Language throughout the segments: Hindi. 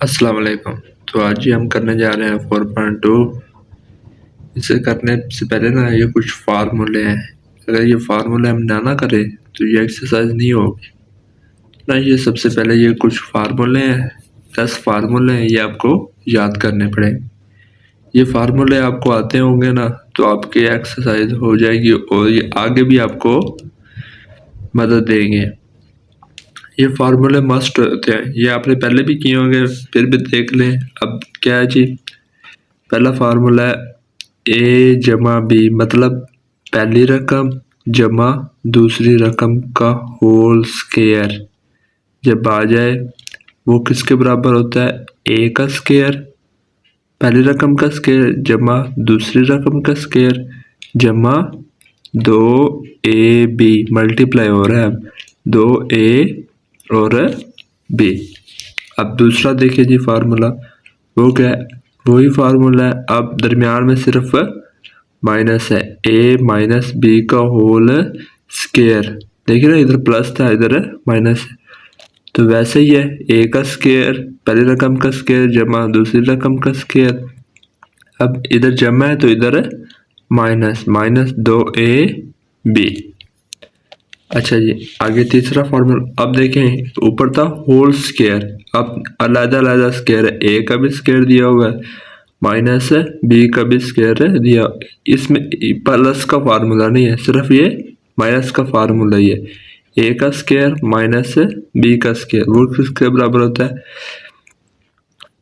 अस्सलाम वालेकुम। तो आज ही हम करने जा रहे हैं 4.2। इसे करने से पहले ना ये कुछ फार्मूले हैं। अगर ये फार्मूले हम ना करें तो ये एक्सरसाइज नहीं होगी ना। ये सबसे पहले ये कुछ फार्मूले हैं, 10 फार्मूले हैं, ये आपको याद करने पड़ेंगे। ये फार्मूले आपको आते होंगे ना तो आपकी एक्सरसाइज हो जाएगी और ये आगे भी आपको मदद देंगे। ये फार्मूले मस्ट होते हैं, ये आपने पहले भी किए होंगे, फिर भी देख लें। अब क्या है जी, पहला फार्मूला है ए जमा बी, मतलब पहली रकम जमा दूसरी रकम का होल स्क्वायर जब आ जाए वो किसके बराबर होता है, ए का स्क्वायर, पहली रकम का स्क्वायर जमा दूसरी रकम का स्क्वायर जमा 2ab मल्टीप्लाई हो रहा है अब 2a और b। अब दूसरा देखिए जी फार्मूला, वो क्या है, वही फार्मूला है। अब दरमियान में सिर्फ माइनस है, a माइनस बी का होल स्क्वायर। देखिए ना, इधर प्लस था इधर माइनस है, तो वैसे ही है a का स्क्वायर पहली रकम का स्क्वायर जमा दूसरी रकम का स्क्वायर। अब इधर जमा है तो इधर माइनस माइनस 2ab। अच्छा जी, आगे तीसरा फॉर्मूला। अब देखें ऊपर था होल स्क्वायर, अब अलग अलग स्क्वायर है, ए का भी स्क्वायर दिया हुआ है माइनस बी का भी स्क्वायर दिया। इसमें प्लस का फार्मूला नहीं है, सिर्फ ये माइनस का फार्मूला ही है। ए का स्क्वायर माइनस बी का स्क्वायर वो किसके बराबर होता है,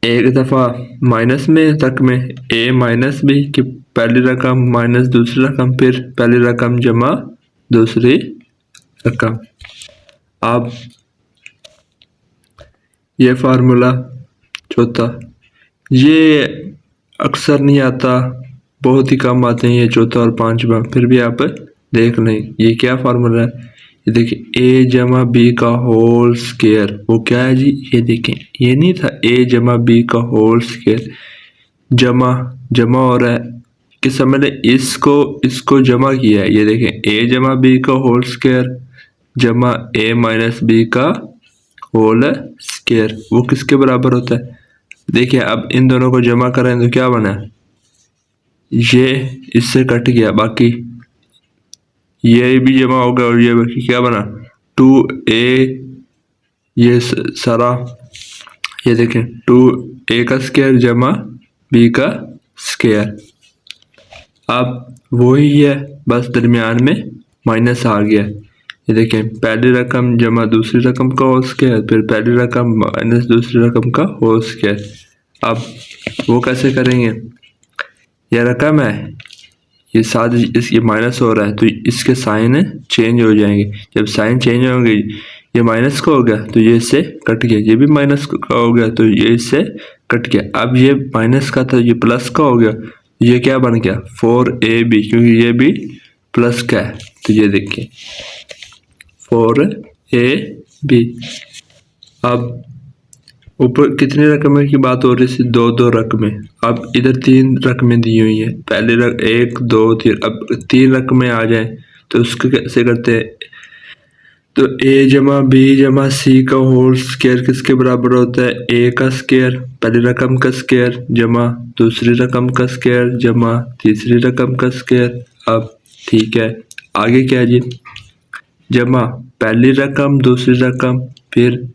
एक दफ़ा माइनस में तक में ए माइनस बी की पहली रकम माइनस दूसरी रकम फिर पहली रकम जमा दूसरी रकम। अब ये फार्मूला चौथा, ये अक्सर नहीं आता, बहुत ही कम आते हैं ये चौथा और पांचवा, फिर भी आप देख लें ये क्या फार्मूला है। ये देखिए ए जमा बी का होल स्क्वायर, वो क्या है जी, ये देखें ये नहीं था ए जमा बी का होल स्क्वायर जमा जमा हो रहा है कि समझ लें इसको जमा किया है। ये देखें ए जमा बी का होल स्क्वायर जमा ए माइनस बी का होल स्क्वायर वो किसके बराबर होता है। देखिए अब इन दोनों को जमा करें तो क्या बना, ये इससे कट गया, बाकी ये भी जमा हो गया और ये बाकी क्या बना 2a, ये सारा ये देखें 2a का स्क्वायर जमा b का स्क्वायर। अब वही है, बस दरमियान में माइनस आ गया। ये देखें पहली रकम जमा दूसरी रकम का होल स्क्वायर फिर पहली रकम माइनस दूसरी रकम का होल स्क्वायर। अब वो कैसे करेंगे, यह रकम है ये साथ ये माइनस हो रहा है तो इसके साइन चेंज हो जाएंगे। जब साइन चेंज होंगे ये माइनस का हो गया तो ये इससे कट गया, ये भी माइनस का हो गया तो ये इससे कट गया। अब ये माइनस का था ये प्लस का हो गया, ये क्या बन गया 4ab, क्योंकि ये भी प्लस का है तो ये देखिए 4ab। अब ऊपर कितनी रकमें की बात हो रही थी, दो रकमें। अब इधर 3 रकमें दी हुई हैं, पहले 1 2 3, अब 3 रकमें आ जाएं तो उसको कैसे करते हैं, तो a जमा बी जमा सी का होल स्क्वायर किसके बराबर होता है, a का स्क्वायर पहली रकम का स्क्वायर जमा दूसरी रकम का स्क्वायर जमा तीसरी रकम का स्क्वायर। अब ठीक है, आगे क्या जी, जमा पहली रकम दूसरी रकम फिर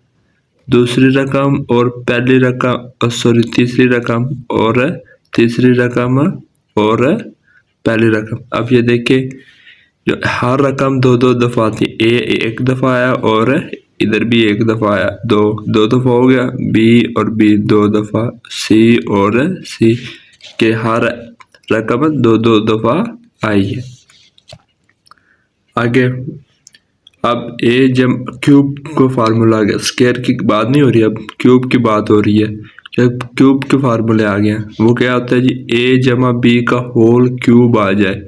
दूसरी रकम और पहली रकम सॉरी तीसरी रकम और तीसरी रकम और पहली रकम। अब ये देखिए जो हर रकम दो दफ़ा आती है, ए एक दफ़ा आया और इधर भी एक दफ़ा आया, दो दफ़ा हो गया, बी और बी 2 दफ़ा, सी और सी के हर रकम दो दफ़ा आई है। आगे अब ए जम क्यूब को फार्मूला आ गया, स्क्वायर की बात नहीं हो रही, अब क्यूब की बात हो रही है। जब क्यूब के फार्मूले आ गए वो क्या होता है जी, ए जमा बी का होल क्यूब आ जाए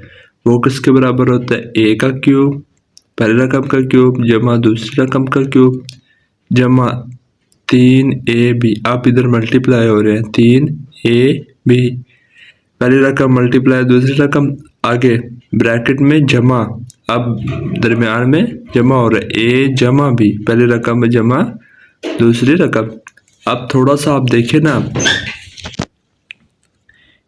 वो किसके बराबर होता है, ए का क्यूब पहली रकम का क्यूब जमा दूसरी रकम का क्यूब जमा 3ab। आप इधर मल्टीप्लाई हो रहे हैं 3ab पहली रकम मल्टीप्लाई दूसरी रकम, आगे ब्रैकेट में जमा, अब दरमियान में जमा हो रहा है ए जमा बी पहली रकम में जमा दूसरी रकम। अब थोड़ा सा आप देखें ना,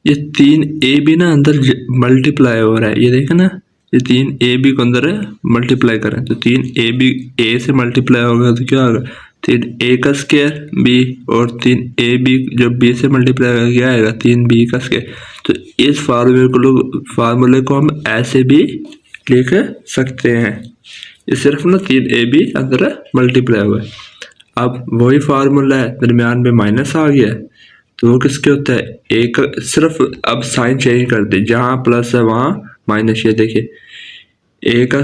ये 3ab ना अंदर मल्टीप्लाई हो रहा है, ये देखें ना, ये 3ab को अंदर मल्टीप्लाई करें तो 3ab a से मल्टीप्लाई होगा तो क्या होगा 3a का स्क्वायर b, और 3ab जब b से मल्टीप्लाई होगा क्या आएगा 3b का स्क्वायर। तो इस फार्मूले को हम ऐसे भी लिख सकते हैं, ये सिर्फ ना 3ab अंदर मल्टीप्लाई हुआ है। अब वही फार्मूला है, दरमियान में माइनस आ गया तो वो किसके होता है एक, सिर्फ अब साइन चेंज कर दे, जहाँ प्लस है वहाँ माइनस। ये देखिए a का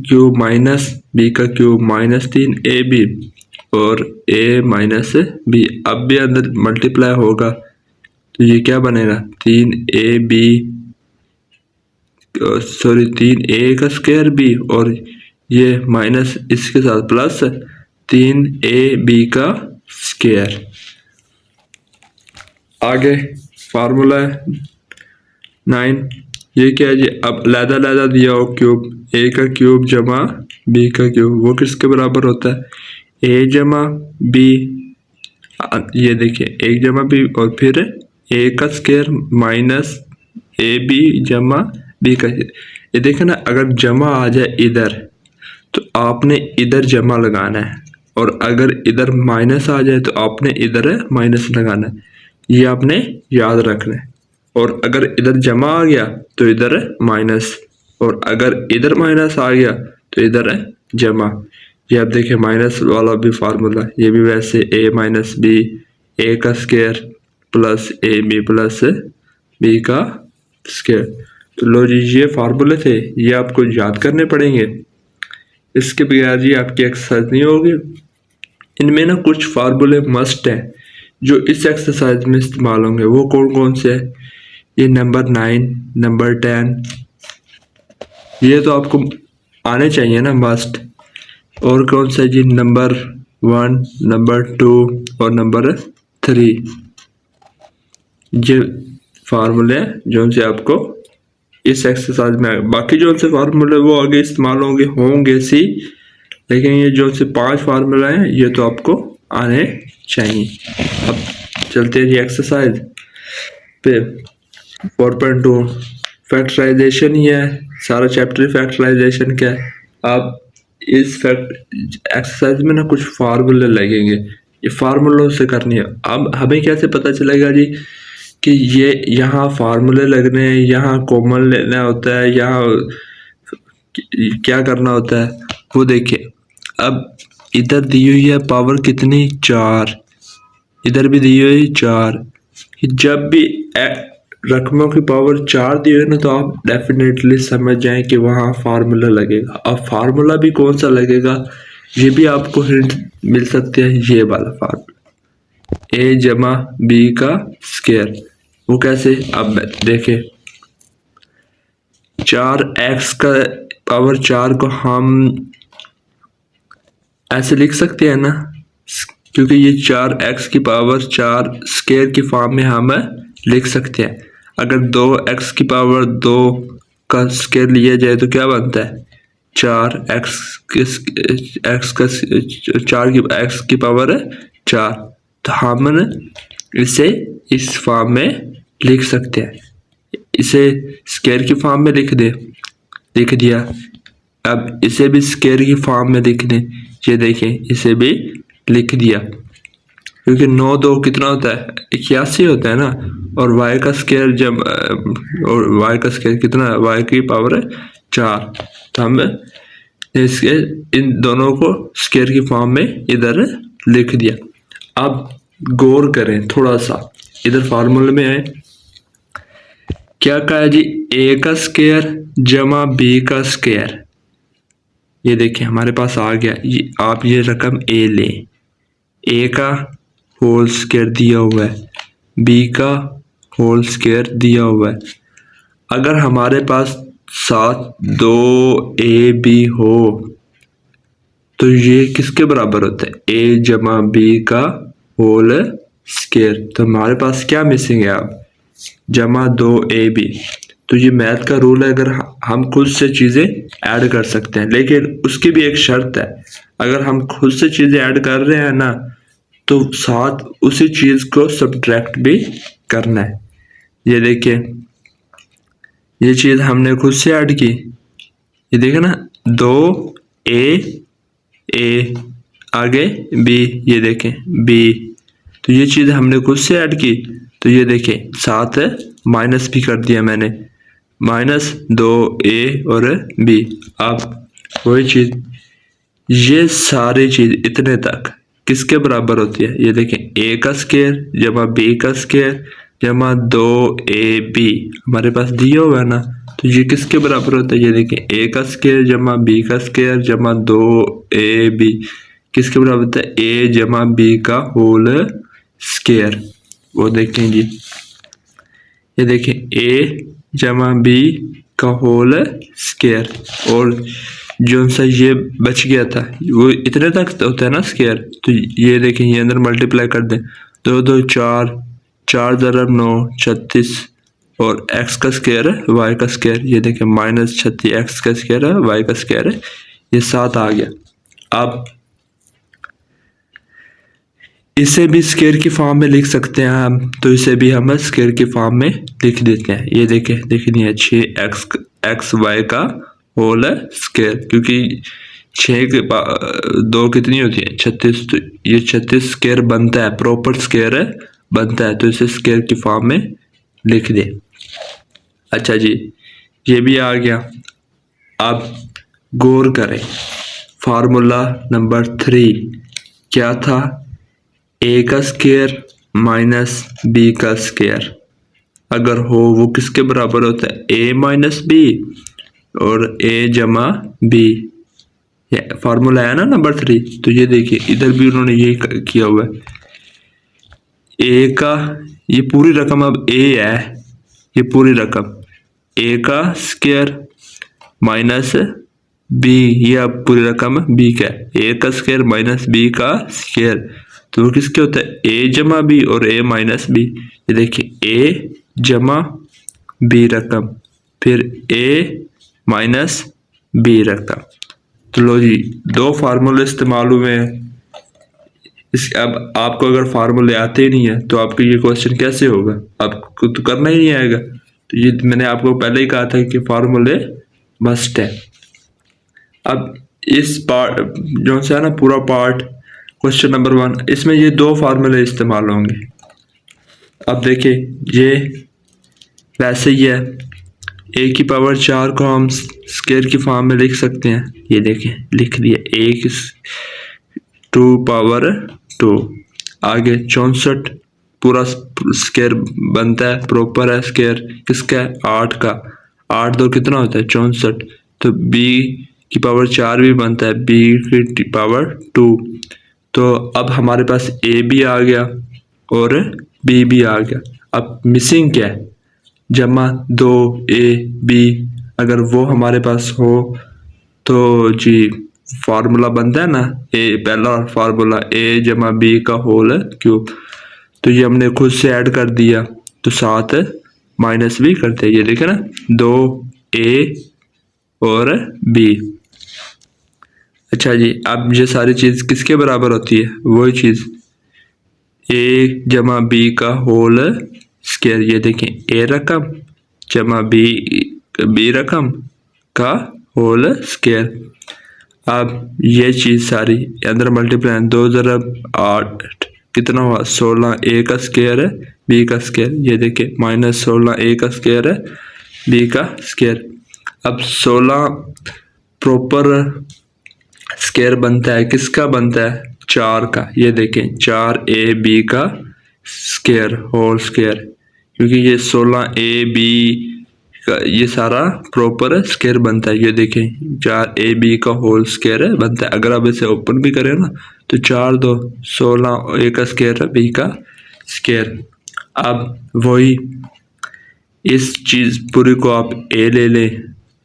क्यूब माइनस b का क्यूब माइनस 3ab और a माइनस b, अब भी अंदर मल्टीप्लाई होगा तो ये क्या बनेगा 3ab, सॉरी 3a का स्क्वायर b, और ये माइनस इसके साथ प्लस 3ab का स्क्वायर। आगे फार्मूला है 9, ये क्या है जी, अब लहदा दिया हो क्यूब, a का क्यूब जमा b का क्यूब, वो किसके बराबर होता है a जमा b, ये देखिए 1 जमा b और फिर a का स्क्वायर माइनस ab जमा b का। ये देखे ना, अगर जमा आ जाए इधर तो आपने इधर जमा लगाना है, और अगर इधर माइनस आ जाए तो आपने इधर माइनस लगाना है, ये आपने याद रखना है। और अगर इधर जमा आ गया तो इधर माइनस, और अगर इधर माइनस आ गया तो इधर जमा। ये आप देखिए माइनस वाला भी फार्मूला, ये भी वैसे a माइनस बी, a का square plus A B plus b का स्क्वायर। तो लो जी, ये फार्मूले थे, ये आपको याद करने पड़ेंगे, इसके बगैर जी आपकी एक्सरसाइज नहीं होगी। इनमें ना कुछ फार्मूले मस्ट हैं जो इस एक्सरसाइज में इस्तेमाल होंगे, वो कौन कौन से है, ये नंबर 9, नंबर 10, ये तो आपको आने चाहिए ना मस्ट। और कौन सा जी, नंबर 1, नंबर 2 और नंबर 3, ये फार्मूले जो उनसे आपको इस एक्सरसाइज में, बाकी जो उनसे फार्मूले वो आगे इस्तेमाल होंगे सी, लेकिन ये जो से 5 फार्मूला हैं ये तो आपको आने चाहिए। अब चलते हैं जी एक्सरसाइज पे 4.2, फैक्टराइजेशन ही है, सारा चैप्टर फैक्टराइजेशन का है। आप इस एक्सरसाइज में ना कुछ फार्मूले लगेंगे, ये फार्मूलों से करनी है। अब हमें कैसे पता चलेगा जी कि ये यहाँ फार्मूले लगने हैं, यहाँ कॉमन लेना होता है, यहाँ क्या करना होता है, वो देखिए। अब इधर दी हुई है पावर कितनी 4, इधर भी दी हुई 4, जब भी रकमों की पावर 4 दी हुई है ना तो आप डेफिनेटली समझ जाएं कि वहाँ फार्मूला लगेगा। अब फार्मूला भी कौन सा लगेगा ये भी आपको हिंट मिल सकते हैं, ये वाला फार्मूला a जमा b का स्क्वायर। वो कैसे, अब देखें 4x का पावर 4 को हम ऐसे लिख सकते हैं ना, क्योंकि ये 4x की पावर 4 स्क्वायर की फॉर्म में हम लिख सकते हैं। अगर 2x की पावर 2 का स्क्वायर लिया जाए तो क्या बनता है 4x की पावर 4, तो हम इसे इस फॉर्म में लिख सकते हैं, इसे स्क्वायर की फॉर्म में लिख दिया। अब इसे भी स्क्वायर की फॉर्म में लिख दें, ये देखें इसे भी लिख दिया, क्योंकि 9 2 कितना होता है 81 होता है ना, और y का स्क्वायर जब और y का स्क्वायर कितना है y की पावर 4, तो हम इसके इन दोनों को स्क्वायर की फॉर्म में इधर लिख दिया। अब गौर करें थोड़ा सा, इधर फार्मूले में है क्या कहा है जी, a का स्क्वायर जमा b का स्क्वायर। ये देखिए हमारे पास आ गया, ये आप ये रकम a लें, a का होल स्क्वायर दिया हुआ है, b का होल स्क्वायर दिया हुआ है। अगर हमारे पास साथ 2ab हो तो ये किसके बराबर होता है a जमा b का होल स्क्वायर। तो हमारे पास क्या मिसिंग है अब, जमा 2ab। तो ये मैथ का रूल है, अगर हम खुद से चीज़ें ऐड कर सकते हैं, लेकिन उसकी भी एक शर्त है, अगर हम खुद से चीज़ें ऐड कर रहे हैं ना तो साथ उसी चीज को सब्ट्रैक्ट भी करना है। ये देखिए, ये चीज हमने खुद से ऐड की, ये देखिए ना, 2a a आगे b, ये देखें b, तो ये चीज हमने खुद से ऐड की, तो ये देखें साथ माइनस भी कर दिया मैंने, -2a और b। अब वही चीज, ये सारी चीज इतने तक किसके बराबर होती है? ये देखें, a का स्क्वायर जमा b का स्क्वायर जमा 2ab हमारे पास दिया हुआ है ना, तो ये किसके बराबर होता है? ये देखें, a का स्क्वायर जमा b का स्क्वायर जमा 2ab किसके बराबर होता है? a जमा b का होल स्क्वायर। वो देखें जी, ये देखें a जमा b का होल स्क्वायर, और जो सा ये बच गया था वो इतने तक होता है ना स्क्वायर, तो ये देखें, ये अंदर मल्टीप्लाई कर दें, 2 2 4, 4 × 9 36, और x का स्क्वायर है y का स्क्वायर, ये देखें -36 x का स्क्वायर है y का स्क्वायर है, ये 7 आ गया। अब इसे भी स्क्वायर की फॉर्म में लिख सकते हैं हम, तो इसे भी हम स्क्वायर की फॉर्म में लिख देते हैं। ये देखें, देखनी है 6x y का होल स्क्वायर, क्योंकि 6 के 2 कितनी होती है? 36, तो ये 36 स्क्वायर बनता है, प्रॉपर स्क्वायर बनता है, तो इसे स्क्वायर की फॉर्म में लिख दे। अच्छा जी, ये भी आ गया। अब गौर करें, फार्मूला नंबर 3 क्या था? a का स्क्वायर माइनस b का स्क्वायर अगर हो वो किसके बराबर होता है? a माइनस b और a जमा b, फार्मूला है ना नंबर 3। तो ये देखिए, इधर भी उन्होंने यही किया हुआ है। a का, ये पूरी रकम अब a है, ये पूरी रकम a का स्क्वायर माइनस b, ये अब पूरी रकम b का है, a का स्क्वायर माइनस b का स्क्वायर, तो वो किसके होता है? a जमा b और a माइनस b। ये देखिए, a जमा b रकम, फिर a माइनस b रकम। तो लो जी, 2 फार्मूले इस्तेमाल हुए हैं। अब आपको अगर फार्मूले आते ही नहीं है तो आपको ये क्वेश्चन कैसे होगा? आपको तो करना ही नहीं आएगा। तो ये मैंने आपको पहले ही कहा था कि फार्मूले मस्ट है। अब इस पार्ट जो है ना, पूरा पार्ट क्वेश्चन नंबर 1, इसमें ये 2 फार्मूले इस्तेमाल होंगे। अब देखिए, ये वैसे ही है, a की पावर 4 को हम स्क्वायर की फॉर्म में लिख सकते हैं। ये देखें, लिख दिया, a की 2 पावर 2, आगे 64 पूरा स्क्वायर बनता है, प्रॉपर है स्क्वायर, किसका है? 8 का, 8 2 कितना होता है? 64, तो b की पावर 4 भी बनता है, b की पावर 2। तो अब हमारे पास a भी आ गया और b भी आ गया। अब मिसिंग क्या है? जमा 2ab, अगर वो हमारे पास हो तो जी फार्मूला बनता है ना, पहला फार्मूला a जमा b का होल क्यूब, तो ये हमने खुद से ऐड कर दिया, तो साथ माइनस भी करते हैं। ये देखे ना, 2a और b। अच्छा जी, अब ये सारी चीज किसके बराबर होती है? वही चीज a जमा b का होल स्क्वायर। ये देखें, a रकम जमा b रकम का होल स्क्वायर। अब ये चीज सारी अंदर मल्टीप्लाई, 2 × 8 कितना हुआ? 16, a का स्क्वायर है b का स्क्वायर, ये देखें -16 a का स्क्वायर है b का स्क्वायर। अब 16 प्रॉपर स्क्वायर बनता है, किसका बनता है? 4 का, ये देखें 4ab का स्क्वायर होल स्क्वायर, क्योंकि ये 16ab का ये सारा प्रॉपर स्क्वायर बनता है। ये देखें 4ab का होल स्क्वायर बनता है। अगर आप इसे ओपन भी करें ना, तो 4 2 16 a का स्क्वायर है b का स्क्वायर। अब वही इस चीज पूरी को आप a ले लें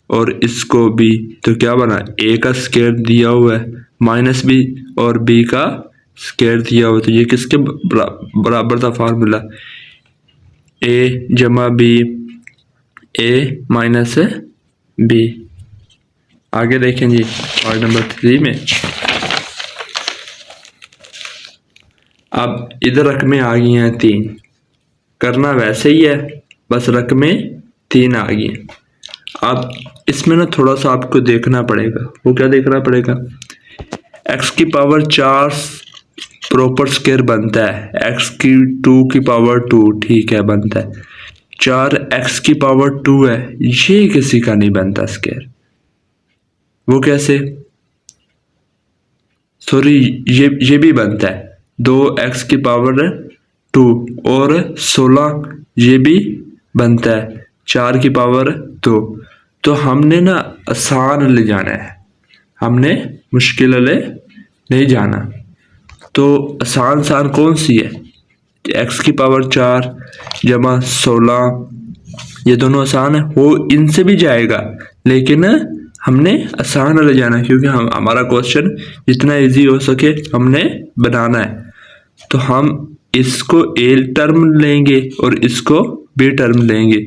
और इसको b, तो क्या बना? a का स्क्वायर दिया हुआ है माइनस b और b का स्क्वायर दिया हुआ, तो ये किसके बराबर था फार्मूला? a जमा b, a माइनस b। आगे देखें जी, पार्ट नंबर 3 में अब इधर रकमें आ गई हैं 3, करना वैसे ही है, बस रकमें 3 आ गई हैं। अब इसमें ना थोड़ा सा आपको देखना पड़ेगा। वो क्या देखना पड़ेगा? x की पावर 4 प्रॉपर स्क्वायर बनता है, x की 2 की पावर 2 ठीक है बनता है, 4x की पावर 2 है, ये किसी का नहीं बनता स्क्वायर। वो कैसे? सॉरी, ये भी बनता है, 2x की पावर 2 और 16 ये भी बनता है, 4 की पावर 2। तो हमने ना आसान ले जाना है, हमने मुश्किल ले नहीं जाना। तो आसान कौन सी है? x की पावर 4 जमा 16, ये दोनों आसान है, वो इनसे भी जाएगा, लेकिन हमने आसान ले जाना है क्योंकि हमारा क्वेश्चन जितना इजी हो सके हमने बनाना है। तो हम इसको a टर्म लेंगे और इसको b टर्म लेंगे,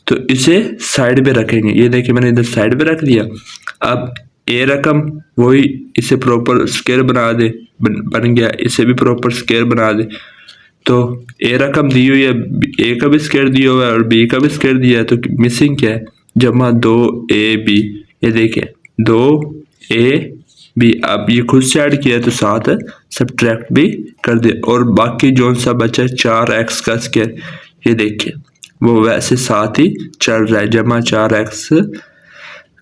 तो इसे साइड पे रखेंगे। ये देखिए मैंने इधर साइड पे रख दिया। अब a रकम वही इसे प्रॉपर स्क्वायर बना दे, बन गया, इसे भी प्रॉपर स्क्वायर बना दे। तो a रकम दी हुई है, a का भी स्क्वायर दिया हुआ है और b का भी स्क्वायर दिया है, तो मिसिंग क्या है? जमा 2ab, ये देखिए 2ab। अब ये खुद से ऐड किया तो साथ सब्ट्रैक्ट भी कर दे, और बाकी जो सा बचा 4x का स्क्वायर, ये देखिए वो वैसे साथ ही चल रहा है, जमा 4x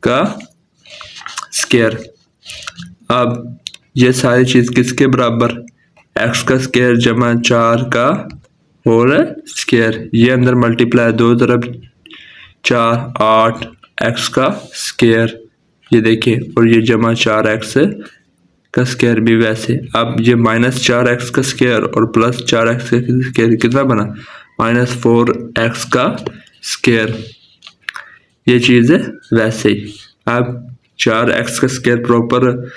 का स्क्वायर। अब ये सारी चीज किसके बराबर? x का स्क्वायर जमा 4 का होल स्क्वायर, ये अंदर मल्टीप्लाई 2 तरफ 4 8 x का स्क्वायर, ये देखिए, और ये जमा 4x का स्क्वायर भी वैसे। अब ये -4x का स्क्वायर और +4x का स्क्वायर कितना बना? -4x का स्क्वायर, ये चीज है वैसे ही। अब 4x का स्क्वायर प्रॉपर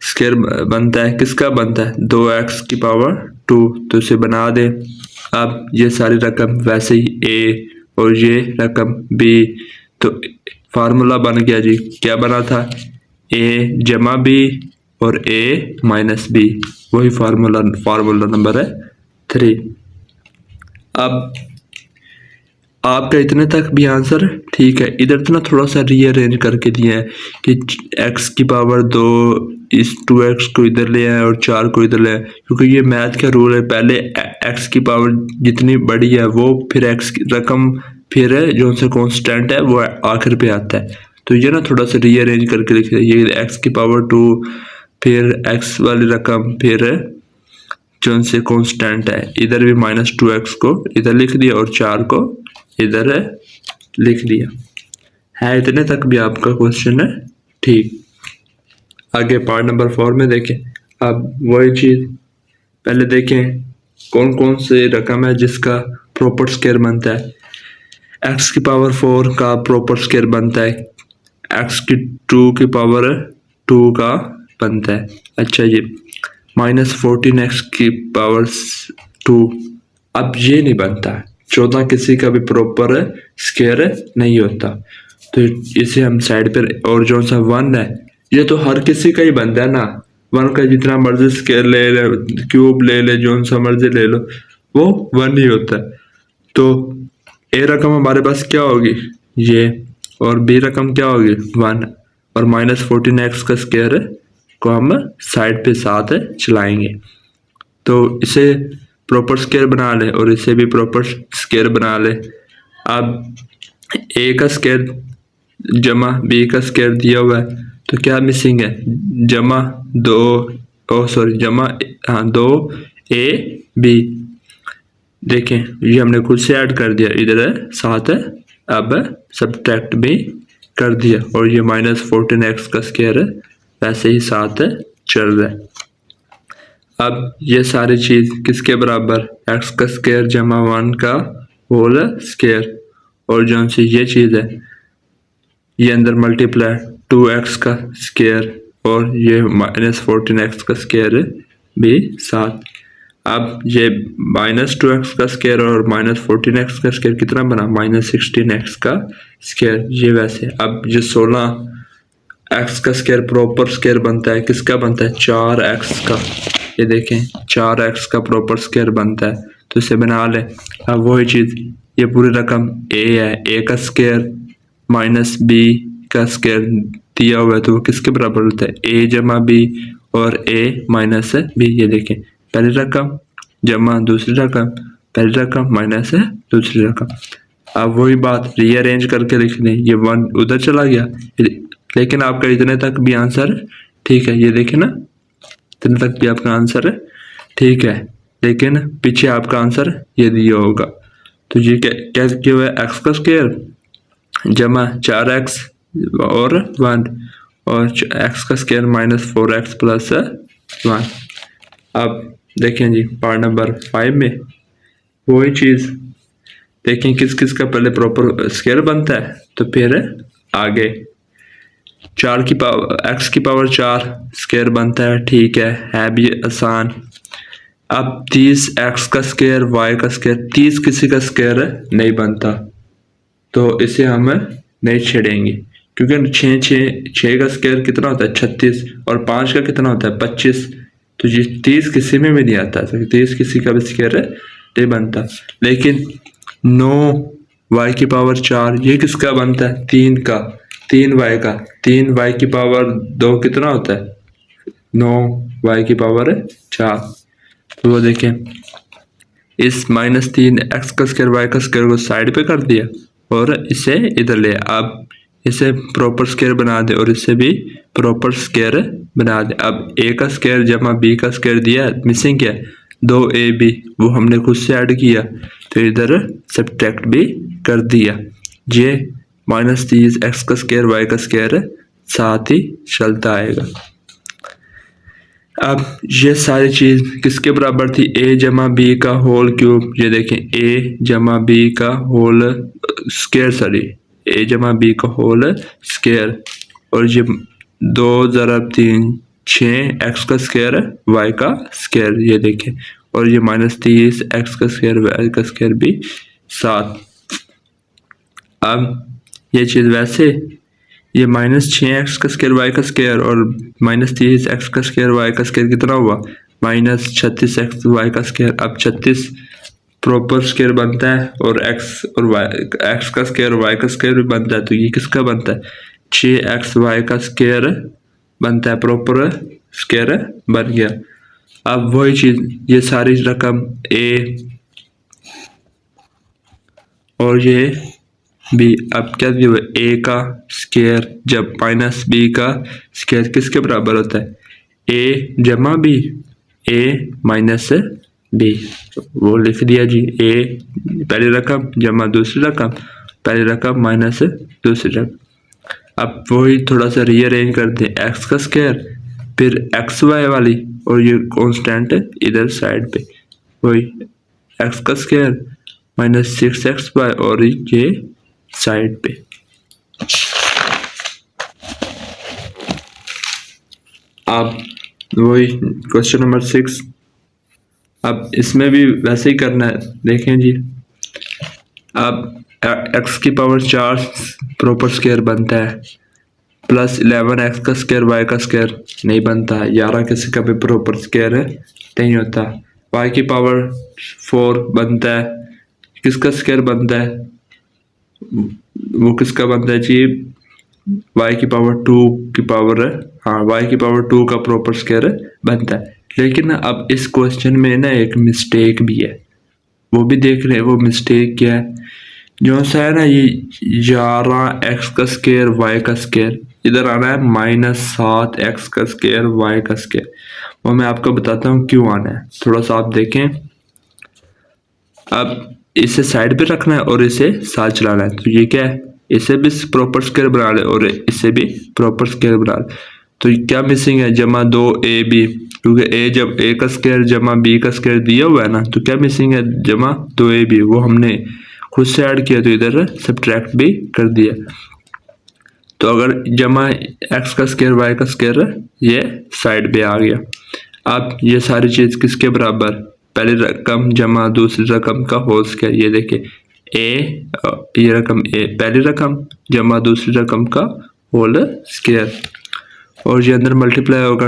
स्क्वायर बनता है, किसका बनता है? 2x की पावर 2, तो इसे बना दे। अब ये सारी रकम वैसे ही a और ये रकम b, तो फार्मूला बन गया जी, क्या बना था? a जमा b और a माइनस b, वही फार्मूला नंबर है 3। अब आपका इतने तक भी आंसर ठीक है। इधर तो ना थोड़ा सा रीअरेंज करके दिया है कि x की पावर 2, इस 2x को इधर ले आए और 4 को इधर ले आए, क्योंकि ये मैथ का रूल है, पहले x की पावर जितनी बड़ी है वो फिर x की रकम फिर जो सा कांस्टेंट है वो आखिर पे आता है। तो ये ना थोड़ा सा रीअरेंज करके लिख दिया, ये x की पावर 2 फिर x वाली रकम फिर जो से कांस्टेंट है, इधर भी -2x को इधर लिख दिया और 4 को इधर लिख दिया है। इतने तक भी आपका क्वेश्चन है ठीक। आगे पार्ट नंबर 4 में देखें। अब वही चीज पहले देखें कौन कौन से रकम है जिसका प्रॉपर स्क्वायर बनता है। x की पावर 4 का प्रॉपर स्क्वायर बनता है, x की 2 की पावर 2 का बनता है। अच्छा जी, -14x की पावर 2, अब ये नहीं बनता, 14 किसी का भी प्रॉपर स्क्वायर नहीं होता, तो इसे हम साइड पर। और जो सा 1 है ये तो हर किसी का ही बनता है ना, 1 का जितना मर्जी स्क्वायर ले ले, क्यूब ले ले, जो सा मर्जी ले लो, वो 1 ही होता है। तो a रकम हमारे पास क्या होगी? ये, और b रकम क्या होगी? 1, और -14x का स्क्वायर को हम साइड पे साथ चलाएंगे, तो इसे प्रॉपर स्क्वायर बना ले और इसे भी प्रॉपर स्क्वायर बना ले। अब a का स्क्वायर जमा b का स्क्वायर दिया हुआ है, तो क्या मिसिंग है? जमा 2ab। देखें ये हमने खुद से ऐड कर दिया, इधर साथ अब सब्ट्रैक्ट भी कर दिया, और ये -14x का स्क्वायर वैसे ही साथ चल रहा है। अब ये सारी चीज किसके बराबर? x का स्क्वायर जमा 1 का होल स्क्वायर, और जो सी ये चीज है ये अंदर मल्टीप्लाई 2x का स्क्वायर और ये -14x का स्क्वायर भी साथ। अब ये -2x का स्क्वायर और -14x का स्क्वायर कितना बना? -16x का स्क्वायर, ये वैसे। अब ये 16x का स्क्वायर प्रॉपर स्क्वायर बनता है, किसका बनता है? 4x का, ये देखें 4x का प्रॉपर स्क्वायर बनता है, तो इसे बना लें। अब वही चीज़, ये पूरी रकम a है, a का स्क्वायर माइनस b का स्क्वायर दिया हुआ है, तो वो किसके बराबर होता है, a जमा b और a माइनस b। ये देखें पहली रकम जमा दूसरी रकम, पहली रकम माइनस दूसरी रकम। अब वही बात रीअरेंज करके लिख दें, ये 1 उधर चला गया, लेकिन आपका इतने तक भी आंसर ठीक है। ये देखें ना, इतने तक भी आपका आंसर ठीक है, लेकिन पीछे आपका आंसर ये दिया होगा। तो ये क्या किया हुआ है, एक्स का स्क्वायर जमा 4x और 1 और एक्स का स्क्वायर माइनस 4x प्लस 1। अब देखें जी पार्ट नंबर 5 में वही चीज़ देखें, किस किस का पहले प्रॉपर स्क्वायर बनता है, तो फिर आगे 4 की पावर x की पावर 4 स्क्वायर बनता है, ठीक है भी आसान। अब 30x का स्क्वायर y का स्क्वायर, 30 किसी का स्क्वायर नहीं बनता, तो इसे हम नहीं छेड़ेंगे, क्योंकि 6 का स्क्वायर कितना होता है 36 और 5 का कितना होता है 25, तो ये 30 किसी में भी नहीं आता, 30 किसी का भी स्क्वायर नहीं बनता। लेकिन 9y की पावर 4 ये किसका बनता है, 3 का, 3y का, 3y की पावर 2 कितना होता है 9y की पावर 4। तो वो देखें इस -3 x का स्क्वायर y का स्क्वायर को साइड पे कर दिया और इसे इधर ले, अब इसे प्रॉपर स्क्वायर बना दे और इसे भी प्रॉपर स्क्वायर बना दे। अब a का स्क्वायर जमा b का स्क्वायर दिया, मिसिंग क्या है 2ab, वो हमने खुद से ऐड किया, तो इधर सब्ट्रैक्ट भी कर दिया। ये -30 x का स्क्वायर y का स्क्वायर साथ ही चलता आएगा। अब ये सारी चीज़ किसके बराबर थी, a जमा b का होल क्यूब। ये देखें a जमा b का होल स्क्वायर, सॉरी a जमा b का होल स्क्वायर, और ये 2 ज़रब 3 6x का स्क्वायर y का स्क्वायर, ये देखें, और ये -30 x का स्क्वायर y का स्क्वायर भी 7। अब ये चीज़ वैसे ये -6x का स्क्वायर y का स्क्वायर और -30 x का स्क्वायर y का स्क्वायर कितना हुआ -36 x y का स्क्वायर। अब 36 प्रॉपर स्क्वायर बनता है और x और y, x का स्क्वायर y का स्क्वायर भी बनता है, तो ये किसका बनता है 6x y का स्क्वायर बनता है, प्रॉपर स्क्वायर बन गया। अब वही चीज़ ये सारी रकम a और ये b, अब क्या दिया हुआ a का स्क्वायर जब -b का स्क्वायर किसके बराबर होता है a जमा b, a माइनस b, वो लिख दिया जी, a पहली रकम जमा दूसरी रकम, पहली रकम माइनस दूसरी रकम। अब वही थोड़ा सा रीअरेंज कर दें, x का स्क्वायर फिर एक्स वाई वाली और ये कांस्टेंट इधर साइड पे, वही x का स्क्वायर -6xy और ये साइड पे। अब वही क्वेश्चन नंबर 6, अब इसमें भी वैसे ही करना है। देखें जी, अब x की पावर 4 प्रॉपर स्क्वायर बनता है, +11 x का स्क्वायर y का स्क्वायर नहीं बनता, 11 किसी का भी प्रॉपर स्क्वायर नहीं होता। y की पावर 4 बनता है, किसका स्क्वायर बनता है, वो किसका बनता है जी y की पावर 2 की पावर, हाँ y की पावर 2 का प्रॉपर स्क्वायर बनता है। लेकिन अब इस क्वेश्चन में ना एक मिस्टेक भी है, वो भी देख रहे हैं। वो मिस्टेक क्या है, जो सा है ना ये 11x का स्क्वायर y का स्क्वायर, इधर आना है -7x का स्क्वायर y का स्क्वायर, वो मैं आपको बताता हूँ क्यों आना है, थोड़ा सा आप देखें। अब इसे साइड पे रखना है और इसे साथ चलाना है, तो ये क्या है, इसे भी प्रॉपर स्क्वायर बना ले और इसे भी प्रॉपर स्क्वायर बना ले। तो क्या मिसिंग है, जमा 2ab, क्योंकि a जब a का स्क्वायर जमा b का स्क्वायर दिया हुआ है ना, तो क्या मिसिंग है, जमा 2ab, वो हमने खुद से ऐड किया, तो इधर सब्ट्रैक्ट भी कर दिया। तो अगर जमा x का स्क्वायर y का स्क्वायर ये साइड पे आ गया। अब ये सारी चीज़ किसके बराबर, पहली रकम जमा दूसरी रकम का होल स्क्वायर। ये देखिए a, ये रकम a पहली रकम जमा दूसरी रकम का होल स्क्वायर, और ये अंदर मल्टीप्लाई होगा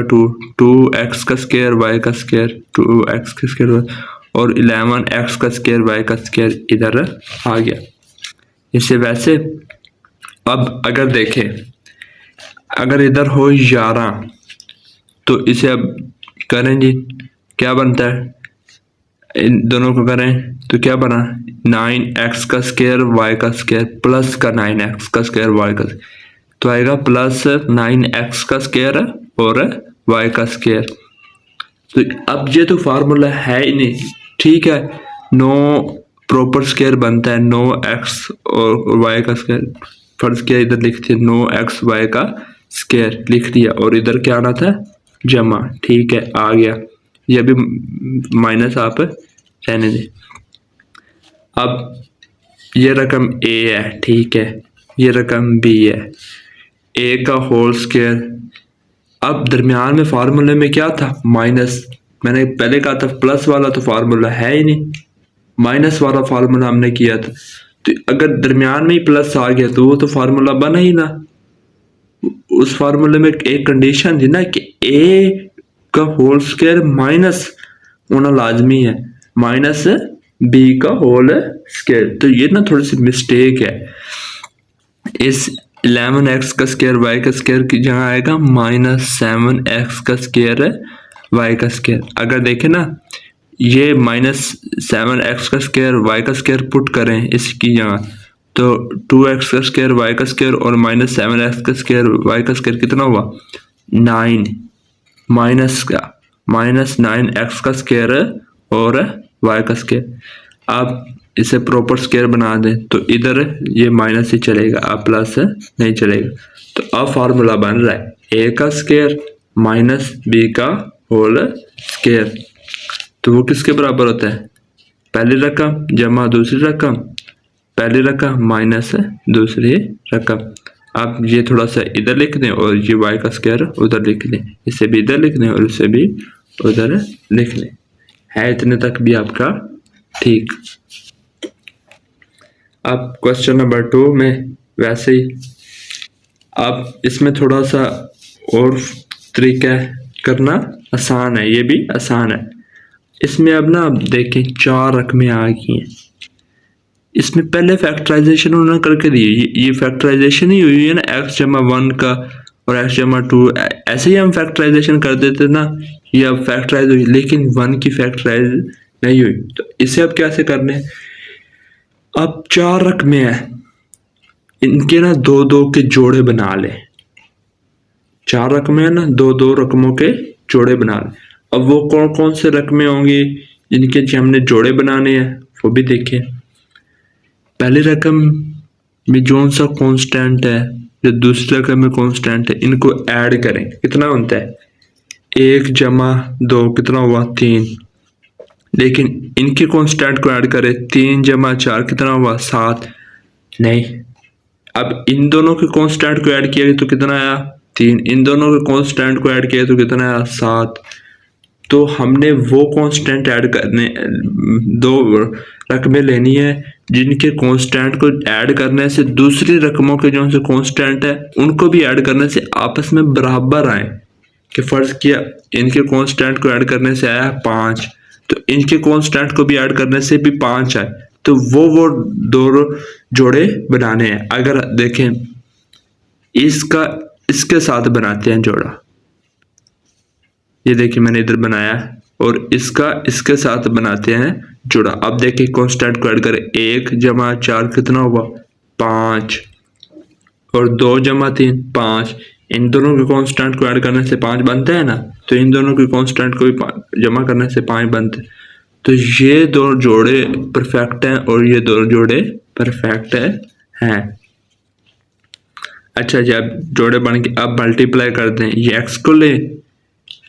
2x का स्क्वायर y का स्क्वायर 2x का स्क्वायर और 11x का स्क्वायर y का स्क्वायर इधर आ गया। इसे वैसे अब अगर देखें, अगर इधर हो 11 तो इसे अब करें जी, क्या बनता है, इन दोनों को करें तो क्या बना, 9x का स्क्वायर y का स्क्वायर प्लस का 9x का स्क्वायर y का, तो आएगा प्लस 9x का स्क्वायर और y का स्क्वायर। तो अब ये तो फार्मूला है ही नहीं, ठीक है, 9 प्रॉपर स्क्वायर बनता है 9x और y का स्क्वायर, फर्ज किया इधर लिखते 9x y का स्क्वायर लिख दिया और इधर क्या आना था, जमा, ठीक है आ गया। ये भी माइनस आप रहने दें। अब ये रकम a है, ठीक है, ये रकम b है, a का होल स्क्वायर। अब दरमियान में फार्मूले में क्या था, माइनस, मैंने पहले कहा था प्लस वाला तो फार्मूला है ही नहीं, माइनस वाला फार्मूला हमने किया था। तो अगर दरमियान में ही प्लस आ गया तो वो तो फार्मूला बना ही ना। उस फार्मूले में एक कंडीशन थी ना कि a का होल स्क्वायर माइनस होना लाजमी है, माइनस b का होल स्क्वायर। तो ये ना थोड़ी सी मिस्टेक है, इस 11x का स्क्वायर y का स्क्वायर की जगह आएगा -7x का स्क्वायर y का स्क्वायर। अगर देखें ना, ये -7x का स्क्वायर y का स्क्वायर पुट करें इसकी जगह, तो 2x का स्क्वायर y का स्क्वायर और -7x का स्क्वायर y का स्क्वायर कितना हुआ, 9, माइनस का -9x का स्क्वायर और y का स्क्वायर। आप इसे प्रॉपर स्क्वायर बना दें तो इधर ये माइनस ही चलेगा, अब प्लस नहीं चलेगा। तो अब फार्मूला बन रहा है a का स्क्वायर माइनस b का होल स्क्वायर। तो वो किसके बराबर होता है, पहली रकम जमा दूसरी रकम, पहली रकम माइनस दूसरी रकम। आप ये थोड़ा सा इधर लिख दें और ये y का स्क्वायर उधर लिख लें, इसे भी इधर लिख दें और इसे भी उधर लिख लें, है इतने तक भी आपका ठीक। अब क्वेश्चन नंबर 2 में वैसे ही अब इसमें थोड़ा सा और तरीका करना आसान है, ये भी आसान है। इसमें अब ना आप देखें 4 रकमें आ गई हैं, इसमें पहले फैक्टराइजेशन उन्होंने करके दी, ये फैक्टराइजेशन ही हुई है ना, x जमा 1 का और x जमा 2, ऐसे ही हम फैक्टराइजेशन कर देते ना, ये अब फैक्टराइज हुई लेकिन 1 की फैक्टराइज नहीं हुई। तो इसे अब कैसे करने, अब 4 रकमें हैं, इनके ना 2-2 के जोड़े बना ले, 4 रकमें हैं ना, 2-2 रकमों के जोड़े बना ले। अब वो कौन कौन से रकमें होंगी जिनके हमने जोड़े बनाने हैं वो भी देखें। पहली रकम में जो सा कांस्टेंट है, जो दूसरी रकम में कांस्टेंट है, इनको ऐड करें, कितना होता है 1 जमा 2 कितना हुआ 3, लेकिन इनके कांस्टेंट को ऐड करें 3 जमा 4 कितना हुआ 7, नहीं, अब इन दोनों के कांस्टेंट को ऐड किया तो कितना आया 3, इन दोनों के कांस्टेंट को ऐड किया तो कितना आया 7। तो हमने वो कांस्टेंट ऐड करने, 2 रकमें लेनी है जिनके कांस्टेंट को ऐड करने से दूसरी रकमों के जो से कांस्टेंट है उनको भी ऐड करने से आपस में बराबर आए। कि फर्ज किया इनके कांस्टेंट को ऐड करने से आया 5, तो इनके कांस्टेंट को भी ऐड करने से भी 5 आए, तो वो दोनों जोड़े बनाने हैं। अगर देखें इसका इसके साथ बनाते हैं जोड़ा, ये देखिए मैंने इधर बनाया और इसका इसके साथ बनाते हैं जोड़ा। अब देखिए कांस्टेंट को ऐड करें 1 जमा 4 कितना हुआ 5 और 2 जमा 3 5, इन दोनों के कांस्टेंट को ऐड करने से 5 बनता है ना, तो इन दोनों के कांस्टेंट को भी जमा करने से 5 बनते हैं। तो ये 2 जोड़े परफेक्ट हैं और ये 2 जोड़े परफेक्ट हैं। अच्छा जी, अब जोड़े बन के अब मल्टीप्लाई कर दें, ये x को ले,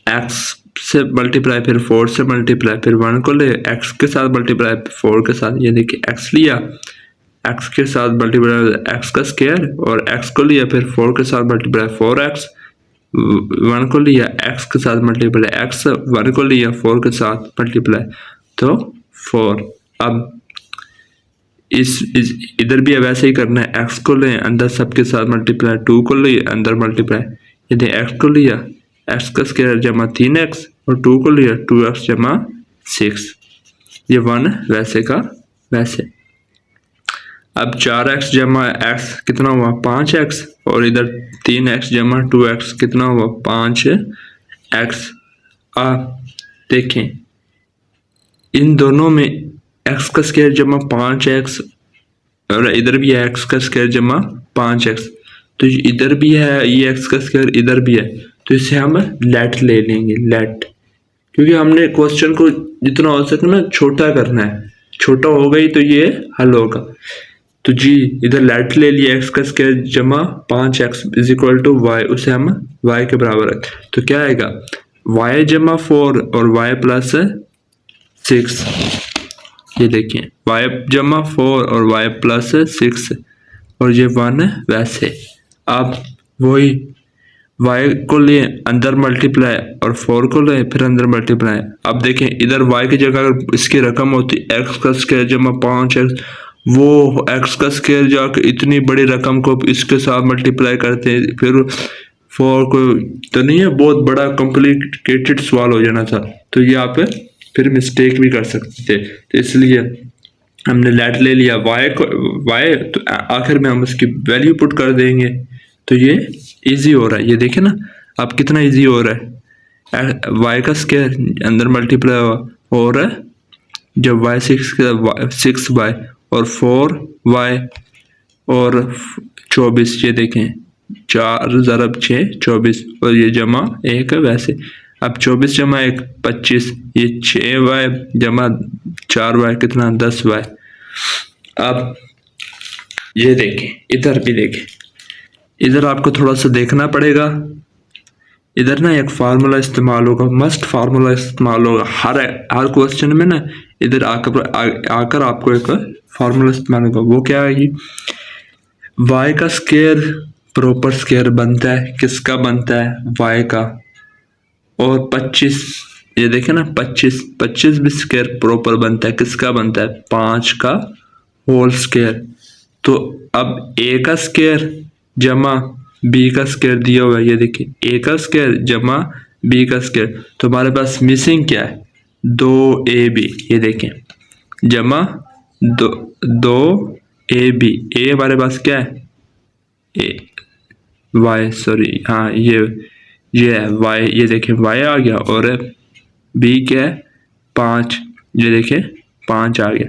x से मल्टीप्लाई फिर 4 से मल्टीप्लाई फिर 1 को ले, x के साथ मल्टीप्लाई 4 के साथ, ये देखिए x लिया, x के साथ मल्टीप्लाई x का स्क्वायर और x को लिया फिर 4 के साथ मल्टीप्लाई 4x, 1 को लिया x के साथ मल्टीप्लाई x, 1 को लिया 4 के साथ मल्टीप्लाई तो 4। अब इस इधर भी वैसे ही करना है, x को ले अंदर सबके साथ मल्टीप्लाई, 2 को ले अंदर मल्टीप्लाई, ये देखें एक्स को लिया एक्स का स्क्वायर जमा 3x और 2 को लिया 2x जमा 6, ये 1 वैसे का वैसे। अब 4x जमा x कितना हुआ 5x और इधर 3x जमा 2x कितना हुआ 5x। आप देखें इन दोनों में x का स्क्वायर जमा 5x और इधर भी है x का स्क्वायर जमा 5x, तो इधर भी है ये x का स्क्वायर इधर भी है, तो इसे हम लेट ले लेंगे लेट, क्योंकि हमने क्वेश्चन को जितना हो सके ना छोटा करना है, छोटा हो गई तो ये हल होगा। तो जी इधर लेट ले लिया x का स्क्वायर जमा 5x is equal to y, उसे हम y के बराबर है, तो क्या आएगा y जमा 4 और y प्लस 6, ये देखिए y जमा 4 और y प्लस 6 और ये 1 वैसे। आप वही y को ले अंदर मल्टीप्लाई और 4 को ले फिर अंदर मल्टीप्लाई। अब देखें इधर y की जगह अगर इसकी रकम होती x का स्क्वायर जमा 5x, वो x का स्क्वायर जाकर इतनी बड़ी रकम को इसके साथ मल्टीप्लाई करते हैं, फिर 4 को तो नहीं है, बहुत बड़ा कॉम्प्लिकेटेड सवाल हो जाना था, तो ये आप फिर मिस्टेक भी कर सकते थे। तो इसलिए हमने लेट ले लिया y तो आखिर में हम उसकी वैल्यू पुट कर देंगे, तो ये इजी हो रहा है। ये देखें ना अब कितना इजी हो रहा है, y का स्क्वायर अंदर मल्टीप्लाई हो रहा है, जब y 6y और 4y और 24, ये देखें 4 ज़रब 6 24 और ये जमा 1 वैसे। अब 24 जमा 1 25, ये 6y जमा 4y कितना 10y। अब ये देखें इधर भी देखें, इधर आपको थोड़ा सा देखना पड़ेगा, इधर ना एक फार्मूला इस्तेमाल होगा, मस्ट फार्मूला इस्तेमाल होगा हर क्वेश्चन में ना, इधर आकर आपको एक फार्मूला इस्तेमाल होगा। वो क्या है, y का स्क्वायर प्रॉपर स्क्वायर बनता है, किसका बनता है y का, और 25 ये देखें ना 25 भी स्क्वायर प्रॉपर बनता है, किसका बनता है 5 का होल स्क्वायर। तो अब a का स्क्वायर जमा b का स्क्वायर दिया हुआ है, ये देखिए a का स्क्वायर जमा b का स्क्वायर, तो हमारे पास मिसिंग क्या है 2ab, ये देखें जमा 2ab, a हमारे पास क्या है y सॉरी हाँ ये है y, ये देखें y आ गया, और b क्या है 5, ये देखें 5 आ गया।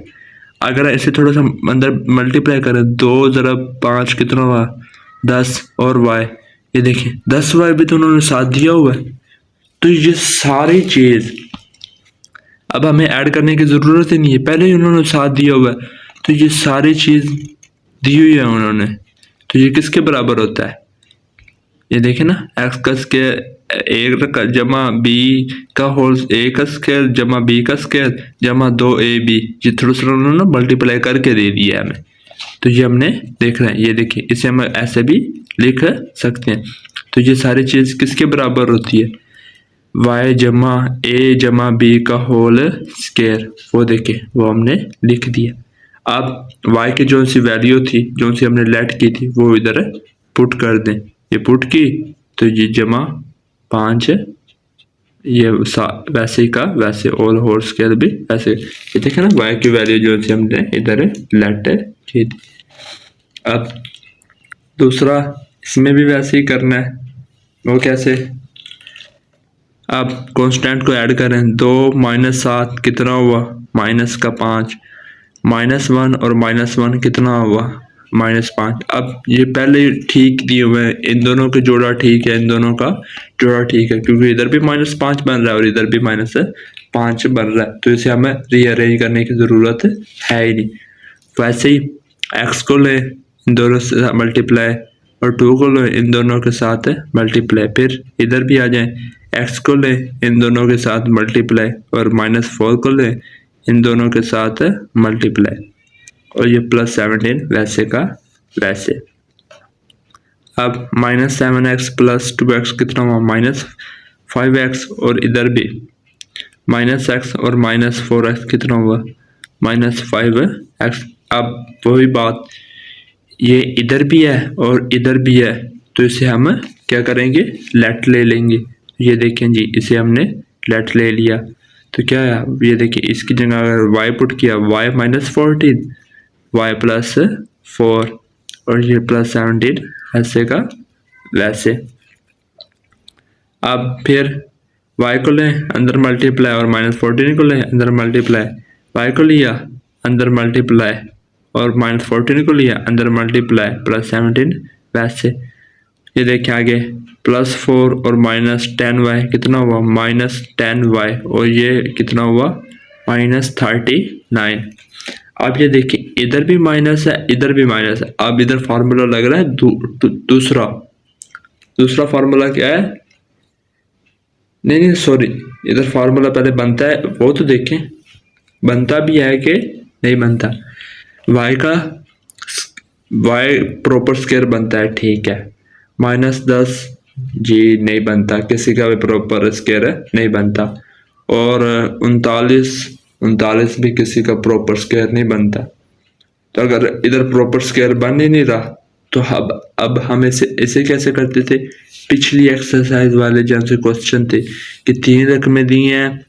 अगर ऐसे थोड़ा सा अंदर मल्टीप्लाई करें 2 ज़रब 5 कितना हुआ 10 और y, ये देखें 10y भी तो उन्होंने साथ दिया हुआ है, तो ये सारी चीज़ अब हमें ऐड करने की ज़रूरत ही नहीं है, पहले ही उन्होंने साथ दिया हुआ है, तो ये सारी चीज़ दी हुई है उन्होंने, तो ये किसके बराबर होता है, ये देखें ना x का स्क्वायर a जमा b का होल a का स्क्वायर जमा b का स्क्वायर जमा 2ab, ये थोड़ा सा उन्होंने मल्टीप्लाई करके दे दिया है हमें, तो ये हमने देख रहे हैं। ये देखिए इसे हम ऐसे भी लिख सकते हैं, तो ये सारी चीज़ किसके बराबर होती है y जमा a जमा b का होल स्क्वायर, वो देखें वो हमने लिख दिया। अब y की जो सी वैल्यू थी जो सी हमने लेट की थी वो इधर पुट कर दें, ये पुट की तो ये जमा 5 ये वैसे का वैसे और होल स्क्वायर भी वैसे, ये देखें ना y की वैल्यू जो सी हमने इधर लेट की थी। अब दूसरा इसमें भी वैसे ही करना है, वो कैसे, अब कांस्टेंट को ऐड करें 2 - 7 कितना हुआ -5, -1 और -1 कितना हुआ -5। अब ये पहले ठीक दिए हुए हैं, इन दोनों का जोड़ा ठीक है, इन दोनों का जोड़ा ठीक है, क्योंकि इधर भी -5 बन रहा है और इधर भी -5 बन रहा है, तो इसे हमें रीअरेंज करने की ज़रूरत है ही नहीं। वैसे ही x को ले इन दोनों से मल्टीप्लाई और 2 को ले इन दोनों के साथ मल्टीप्लाई, फिर इधर भी आ जाए x को ले इन दोनों के साथ मल्टीप्लाई और -4 को ले इन दोनों के साथ मल्टीप्लाई, और ये +17 वैसे का वैसे। अब -7x + 2x कितना हुआ -5x, और इधर भी -x और -4x कितना हुआ -5x। अब वही बात ये इधर भी है और इधर भी है, तो इसे हम क्या करेंगे, लेट ले लेंगे। ये देखें जी, इसे हमने लेट ले लिया तो क्या है, ये देखिए इसकी जगह अगर y पुट किया, y -14, y +4 और ये +17 ऐसे का वैसे। अब फिर y को लें अंदर मल्टीप्लाई और -14 को लें अंदर मल्टीप्लाई, y को लिया अंदर मल्टीप्लाई और -14 को लिया अंदर मल्टीप्लाई, +17 वैसे। ये देखिए आगे +4 और -10y कितना हुआ, -10y और ये कितना हुआ, -39। अब ये देखिए इधर भी माइनस है इधर भी माइनस है। अब इधर फार्मूला लग रहा है दूसरा फार्मूला क्या है, नहीं सॉरी, इधर फार्मूला पहले बनता है वो तो देखें, बनता भी है कि नहीं बनता। y प्रॉपर स्क्वायर बनता है, ठीक है। -10 जी नहीं बनता, किसी का भी प्रॉपर स्क्वायर नहीं बनता। और 39 भी किसी का प्रॉपर स्क्वायर नहीं बनता। तो अगर इधर प्रॉपर स्क्वायर बन ही नहीं रहा तो अब हम इसे कैसे करते थे, पिछली एक्सरसाइज वाले जैसे क्वेश्चन थे कि 3 रकमें दी हैं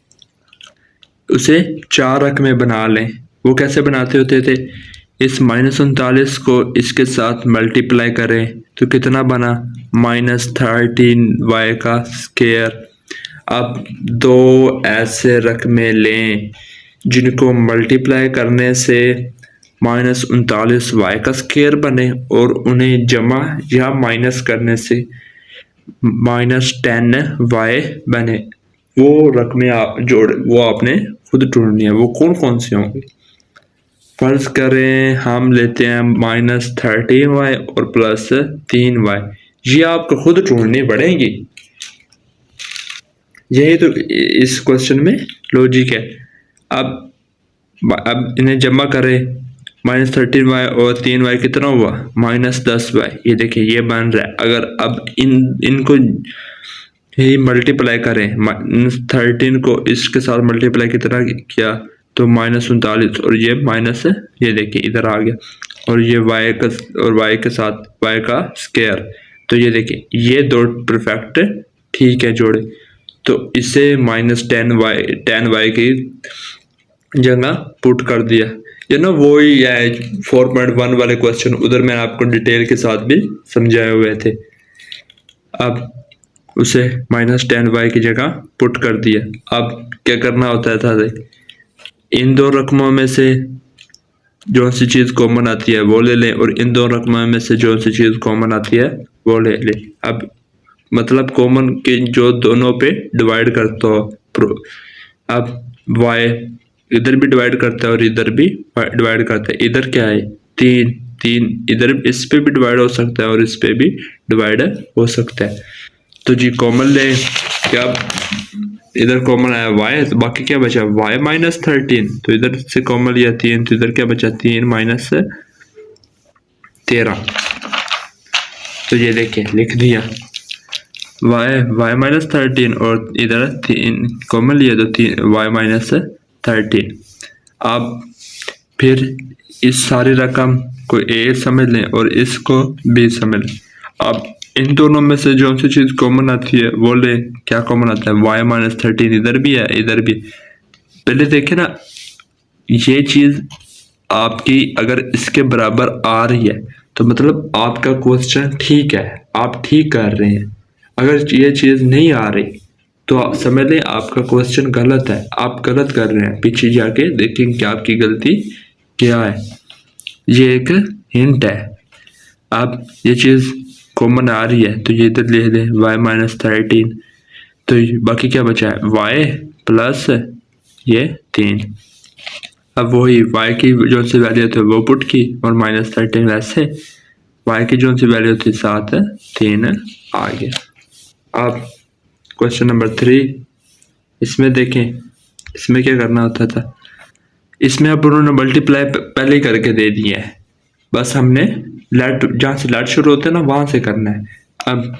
उसे 4 रकमें बना लें। वो कैसे बनाते होते थे, इस -39 को इसके साथ मल्टीप्लाई करें तो कितना बना, -13y का स्क्वायर। अब 2 ऐसे रकमें लें जिनको मल्टीप्लाई करने से -39y का स्क्वायर बने और उन्हें जमा या माइनस करने से -10y बने। वो रकमें आप वो आपने खुद ढूंढनी है, वो कौन कौन सी होंगी। फर्ज करें हम लेते हैं -13y और +3y, ये आपको खुद ढूंढनी पड़ेगी। यही तो इस क्वेश्चन में लॉजिक है। अब इन्हें जमा करें, -13y और 3y कितना हुआ, -10y। ये देखिए ये बन रहा है। अगर अब इनको ही मल्टीप्लाई करें, -13 को इसके साथ मल्टीप्लाई कितना किया तो -39 और ये माइनस, ये देखिए इधर आ गया और ये y के साथ y का स्क्वायर। तो ये देखिए ये दो परफेक्ट ठीक है जोड़े, तो इसे -10y की जगह पुट कर दिया। ये ना वही है 4.1 वाले क्वेश्चन, उधर मैंने आपको डिटेल के साथ भी समझाए हुए थे। अब उसे -10y की जगह पुट कर दिया। अब क्या करना होता था, इन दो रकमों में से जो सी चीज़ कॉमन आती है वो ले लें और इन दो रकमों में से जो सी चीज़ कॉमन आती है वो ले लें। अब मतलब कॉमन के जो दोनों पे डिवाइड करता हो, अब y इधर भी डिवाइड करता है और इधर भी डिवाइड करता है। इधर क्या है, 3 इधर इस पे भी डिवाइड हो सकता है और इस पे भी डिवाइड हो सकता है। तो जी कॉमन ले, क्या इधर कॉमन आया y, तो बाकी क्या बचा, y -13, तो इधर से कॉमन लिया 3, तो इधर क्या बचा, 3 - 13। तो ये देखिए लिख दिया y -13 और इधर 3 कॉमन लिया तो y -13। अब फिर इस सारी रकम को a समझ लें और इसको b समझ लें। अब इन दोनों में से जो सी चीज़ कॉमन आती है वो ले, क्या कॉमन आता है, y -13 इधर भी है इधर भी। पहले देखे ना, ये चीज़ आपकी अगर इसके बराबर आ रही है तो मतलब आपका क्वेश्चन ठीक है, आप ठीक कर रहे हैं। अगर ये चीज़ नहीं आ रही तो आप समझ लें आपका क्वेश्चन गलत है, आप गलत कर रहे हैं। पीछे जाके देखें कि आपकी गलती क्या है। ये एक हिंट है। अब ये चीज़ कॉमन आ रही है तो ये इधर लिख दें y -13, तो बाकी क्या बचा है, y प्लस ये 3। अब वही y की जो सी वैल्यू थी वो पुट की और -13 वैसे y की जो सी वैल्यू थी 7 3 आ गया। अब क्वेश्चन नंबर 3, इसमें देखें, इसमें क्या करना होता था, इसमें अब उन्होंने मल्टीप्लाई पहले ही करके दे दिया है, बस हमने लेट जहाँ से लेट शुरू होते हैं ना वहाँ से करना है। अब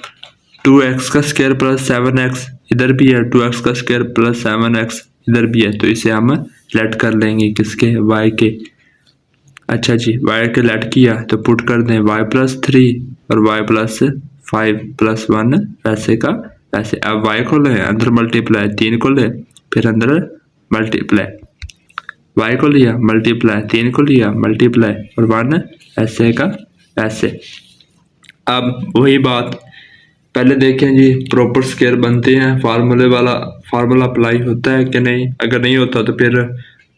2x का स्क्वायर प्लस 7x इधर भी है, 2x का स्क्वायर प्लस 7x इधर भी है, तो इसे हम लेट कर लेंगे किसके, y के। अच्छा जी, y के लेट किया तो पुट कर दें y +3 और y 5 + 1 वैसे का वैसे। अब y को ले अंदर मल्टीप्लाई, 3 को ले फिर अंदर मल्टीप्लाई, y को लिया मल्टीप्लाई, 3 को लिया मल्टीप्लाई और 1 ऐसे का ऐसे। अब वही बात पहले देखें जी, प्रॉपर स्क्वायर बनते हैं, फार्मूला अप्लाई होता है कि नहीं, अगर नहीं होता तो फिर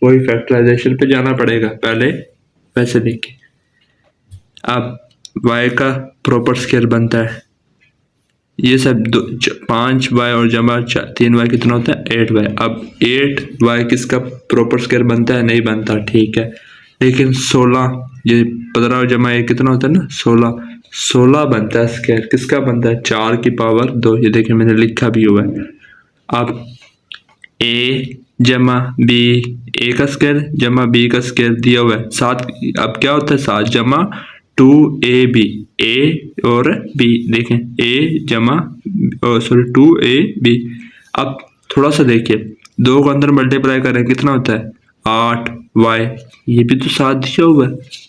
वही फैक्टराइजेशन पे जाना पड़ेगा। पहले वैसे देखें, अब y का प्रॉपर स्क्वायर बनता है, ये सब 5y और जमा 3y कितना होता है 8y। अब 8y किसका प्रॉपर स्क्वायर बनता है, नहीं बनता, ठीक है। लेकिन 16, ये 15 और जमा 1 कितना होता है ना 16 बनता है स्क्वायर, किसका बनता है 4 की पावर 2। ये देखिए मैंने लिखा भी हुआ है। अब a जमा b, a का स्क्वायर जमा b का स्क्वायर दिया हुआ है 7। अब क्या होता है 7 जमा 2ab, a और b, देखें a जमा 2ab। अब थोड़ा सा देखिए, 2 को अंदर मल्टीप्लाई करें कितना होता है 8y, ये भी तो 7 दिया हुआ है।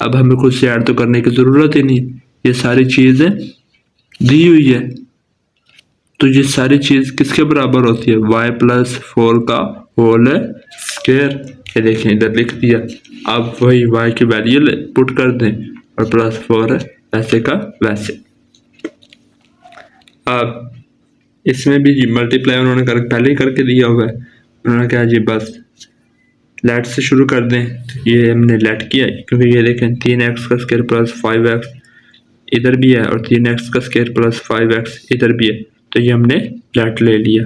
अब हमें खुद से ऐड तो करने की ज़रूरत ही नहीं, ये सारी चीज़ें दी हुई है। तो ये सारी चीज़ किसके बराबर होती है y + 4 का होल स्क्वायर। ये देखें इधर लिख दिया। अब वही y की वैल्यू पुट कर दें और +4 वैसे का वैसे। अब इसमें भी जी मल्टीप्लाई उन्होंने पहले ही करके दिया हुआ है। उन्होंने कहा जी बस लेट से शुरू कर दें, ये हमने लेट किया क्योंकि ये देखें 3x का स्क्वायर + 5x इधर भी है और 3x का स्क्वायर + 5x इधर भी है, तो ये हमने लेट ले लिया।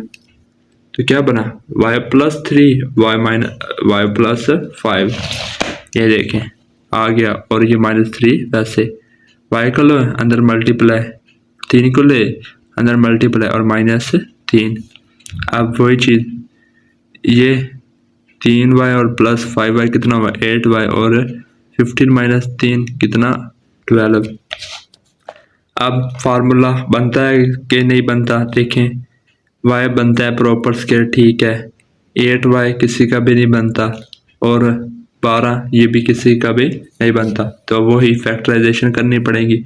तो क्या बना y + 3 y + 5, ये देखें आ गया। और ये -3 वैसे, y को लो अंदर मल्टीप्लाई, 3 को ले अंदर मल्टीप्लाई और -3। अब वही चीज़, ये 3y और +5y कितना हुआ 8y और 15 - 3 कितना 12। अब फार्मूला बनता है कि नहीं बनता, देखें y बनता है प्रॉपर स्क्वायर, ठीक है। 8y किसी का भी नहीं बनता और 12 ये भी किसी का भी नहीं बनता, तो वही फैक्टराइजेशन करनी पड़ेगी।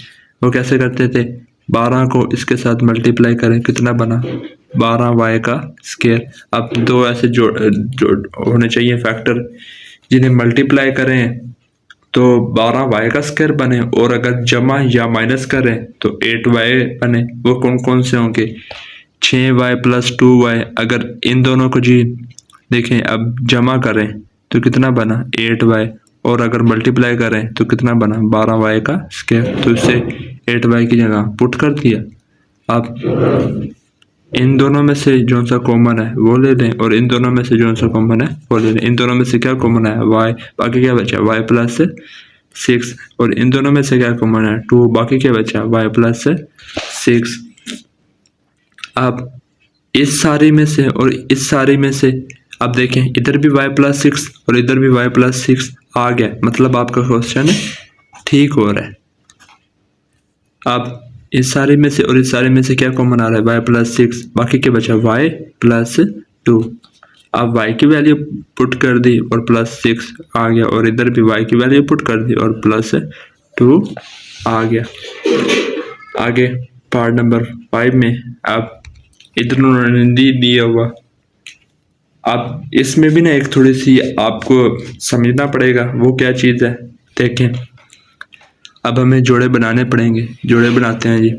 वो कैसे करते थे, 12 को इसके साथ मल्टीप्लाई करें कितना बना 12y का स्क्वायर। अब 2 ऐसे जोड़ होने चाहिए फैक्टर जिन्हें मल्टीप्लाई करें तो 12y का स्क्वायर बने, और अगर जमा या माइनस करें तो 8y बने। वो कौन कौन से होंगे 6y + 2y। अगर इन दोनों को जी देखें अब जमा करें तो कितना बना 8y, और अगर मल्टीप्लाई करें तो कितना बना 12y का स्क्वायर। तो इसे 8y की जगह पुट कर दिया। अब इन दोनों में से जो सा कॉमन है वो ले लें और इन दोनों में से जो सा कॉमन है वो ले लें। इन दोनों में से क्या कॉमन है y, बाकी क्या बचा y + 6, और इन दोनों में से क्या कॉमन है 2, बाकी क्या बचा y + 6। अब इस सारी में से और इस सारी में से अब देखें इधर भी y + 6 और इधर भी y + 6 आ गया, मतलब आपका क्वेश्चन ठीक हो रहा है। अब इस सारे में से और इस सारे में से क्या कॉमन आ रहा है y + 6, बाकी क्या बचा y + 2। अब y की वैल्यू पुट कर दी और +6 आ गया, और इधर भी y की वैल्यू पुट कर दी और +2 आ गया। आगे पार्ट नंबर 5 में अब इधर उन्होंने दिया हुआ। अब इसमें भी ना एक थोड़ी सी आपको समझना पड़ेगा, वो क्या चीज़ है देखें। अब हमें जोड़े बनाने पड़ेंगे, जोड़े बनाते हैं जी।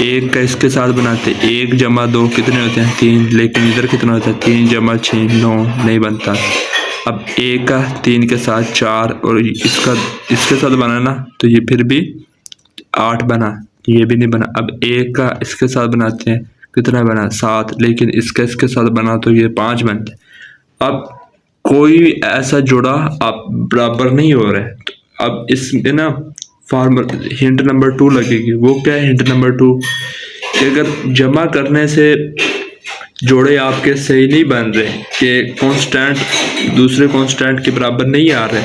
1 का इसके साथ बनाते, 1 जमा 2 कितने होते हैं 3, लेकिन इधर कितना होता है 3 जमा 6 9, नहीं बनता। अब 1 का 3 के साथ 4 और इसका इसके साथ बनाना तो ये फिर भी 8 बना, ये भी नहीं बना। अब 1 का इसके साथ बनाते हैं कितना बना 7, लेकिन इसका इसके साथ बना तो ये 5 बनते। अब कोई ऐसा जोड़ा आप बराबर नहीं हो रहा है। अब इसमें ना हिंट नंबर 2 लगेगी। वो क्या है हिंट नंबर 2 कि अगर जमा करने से जोड़े आपके सही नहीं बन रहे कि कांस्टेंट दूसरे कांस्टेंट के बराबर नहीं आ रहे,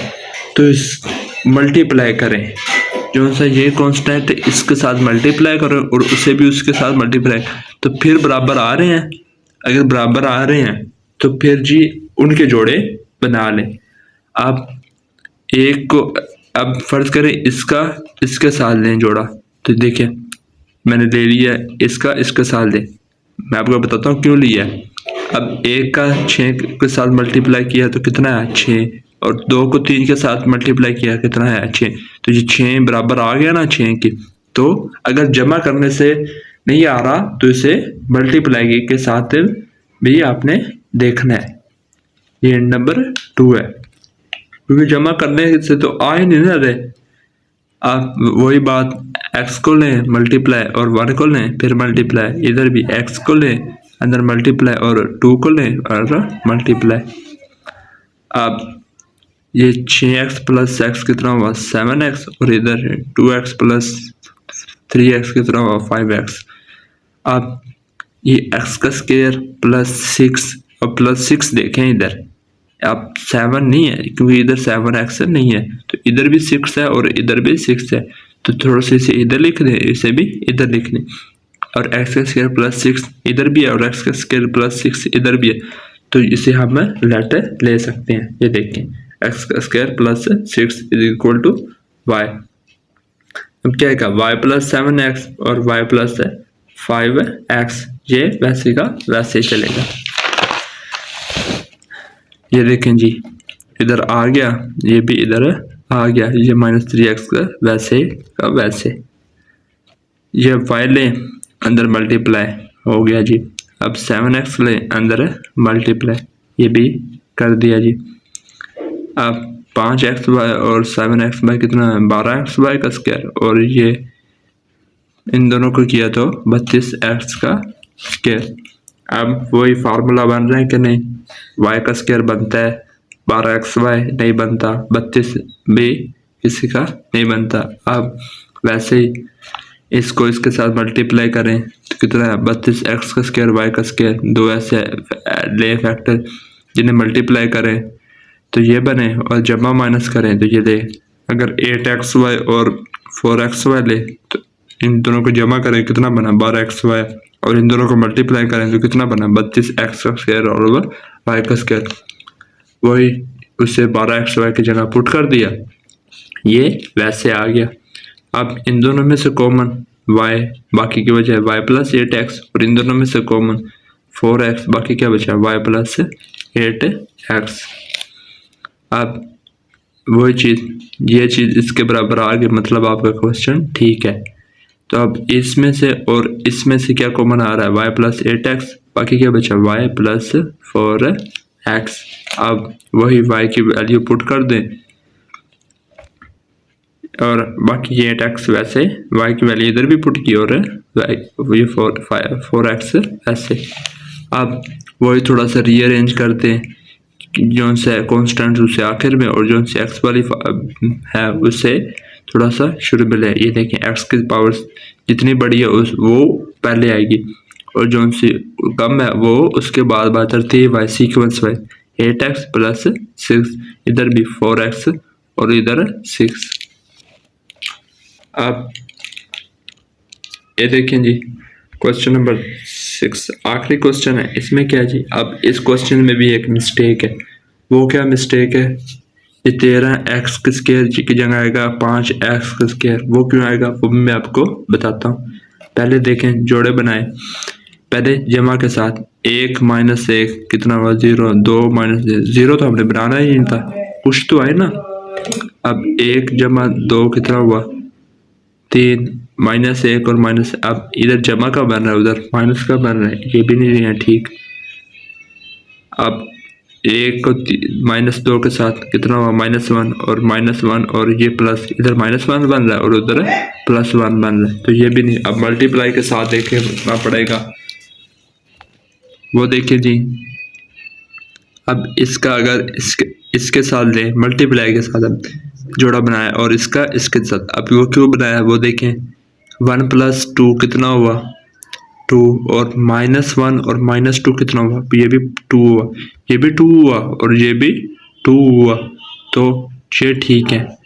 तो इस मल्टीप्लाई करें, जो सा ये कांस्टेंट इसके साथ मल्टीप्लाई करो और उसे भी उसके साथ मल्टीप्लाई, तो फिर बराबर आ रहे हैं। अगर बराबर आ रहे हैं तो फिर जी उनके जोड़े बना लें। आप एक को अब फर्ज करें इसका इसके साथ लें जोड़ा, तो देखिए मैंने ले लिया इसका इसके साथ ले। मैं आपको बताता हूँ क्यों लिया है। अब 1 का 6 के साथ मल्टीप्लाई किया तो कितना है 6, और 2 को 3 के साथ मल्टीप्लाई किया कितना है 6। तो ये 6 बराबर आ गया ना 6 की। तो अगर जमा करने से नहीं आ रहा तो इसे मल्टीप्लाई के साथ भी आपने देखना है। ये नंबर 2 है, क्योंकि जमा करने से तो आ ही नहीं ना रहे। आप वही बात x को लें मल्टीप्लाई और 1 को लें फिर मल्टीप्लाई, इधर भी x को लें अंदर मल्टीप्लाई और 2 को लें और मल्टीप्लाई। अब ये 6x प्लस x कितना हुआ 7x, और इधर 2x प्लस 3x कितना हुआ 5x। अब ये x का स्क्वायर प्लस 6 और प्लस 6 देखें इधर, अब 7 नहीं है क्योंकि इधर 7x नहीं है, तो इधर भी 6 है और इधर भी 6 है, तो थोड़ा सा इसे इधर लिख दें, इसे भी इधर लिख दें। और x का स्क्वायर प्लस 6 इधर भी है और x का स्क्वायर प्लस 6 इधर भी है, तो इसे हम लेटर ले सकते हैं। ये देखें x का square plus 6 is equal to y। अब क्या है y प्लस 7x और y प्लस 5x, ये वैसे का वैसे चलेगा। ये देखें जी इधर आ गया, ये भी इधर आ गया, ये -3x का वैसे का वैसे। ये y ले अंदर मल्टीप्लाई हो गया जी। अब 7x ले अंदर मल्टीप्लाई, ये भी कर दिया जी। अब 5xy और 7xy कितना है 12xy का स्क्वायर, और ये इन दोनों को किया तो 32x का स्क्वायर। अब वही फार्मूला बन रहा है कि नहीं, y का स्क्वायर बनता है 12xy नहीं बनता, 32 भी किसी का नहीं बनता। अब वैसे ही इसको इसके साथ मल्टीप्लाई करें तो कितना है 32x का स्क्वायर y का स्क्वायर, दो ऐसे ले फैक्टर जिन्हें मल्टीप्लाई करें तो ये बने, और जमा माइनस करें तो ये ले। अगर 8xy और 4xy ले तो इन दोनों को जमा करें कितना बना 12xy, और इन दोनों को मल्टीप्लाई करें तो कितना बना 32x का स्क्वायर और y का स्क्वायर। वही उसे 12xy की जगह पुट कर दिया, ये वैसे आ गया। अब इन दोनों में से कॉमन y, बाकी की वजह y प्लस 8x, और इन दोनों में से कॉमन 4x, बाकी क्या बचा y प्लस 8x। अब वही चीज़ ये चीज़ इसके बराबर आ गई, मतलब आपका क्वेश्चन ठीक है। तो अब इसमें से और इसमें से क्या कॉमन आ रहा है y प्लस 8x, बाकी क्या बचा y प्लस 4x। अब वही y की वैल्यू पुट कर दें और बाकी ये 8x वैसे y की वैल्यू इधर भी पुट की और ये 4x ऐसे। अब वही थोड़ा सा रीअरेंज करते हैं, जो से कांस्टेंट उसे आखिर में और जो से x वाली है उससे थोड़ा सा शुरू में ले। ये देखें x की पावर जितनी बड़ी है वो पहले आएगी, और जो से कम है वो उसके बाद बात करती है y sequence wise. 8x plus 6, इधर भी 4x और इधर 6। अब ये देखें जी क्वेश्चन नंबर 6 आखिरी क्वेश्चन है। इसमें क्या है जी, अब इस क्वेश्चन में भी एक मिस्टेक है। वो क्या मिस्टेक है, ये 13x का स्क्वायर की जगह आएगा 5x का स्क्वायर। वो क्यों आएगा वो मैं आपको बताता हूँ। पहले देखें जोड़े बनाए, पहले जमा के साथ 1 - 1 कितना हुआ 0, 2 - 0 तो हमने बनाना ही नहीं था, कुछ तो आए ना। अब 1 जमा 2 कितना हुआ 3, -1 और माइनस, अब इधर जमा का बन रहा है उधर माइनस का बन रहा है, ये भी नहीं है ठीक। अब 1 को -2 के साथ कितना हुआ -1 और -1, और ये प्लस इधर -1 बन रहा है और उधर +1 बन रहा है, तो ये भी नहीं। अब मल्टीप्लाई के साथ देखना पड़ेगा, वो देखिए जी। अब इसका अगर इसके साथ ले मल्टीप्लाई के साथ अब जोड़ा बनाया और इसका इसके साथ, अब वो क्यों बनाया वो देखें। 1 + 2 कितना हुआ 2, और -1 और -2 कितना हुआ, ये भी 2 हुआ, ये भी 2 हुआ और ये भी 2 हुआ, तो ये ठीक है।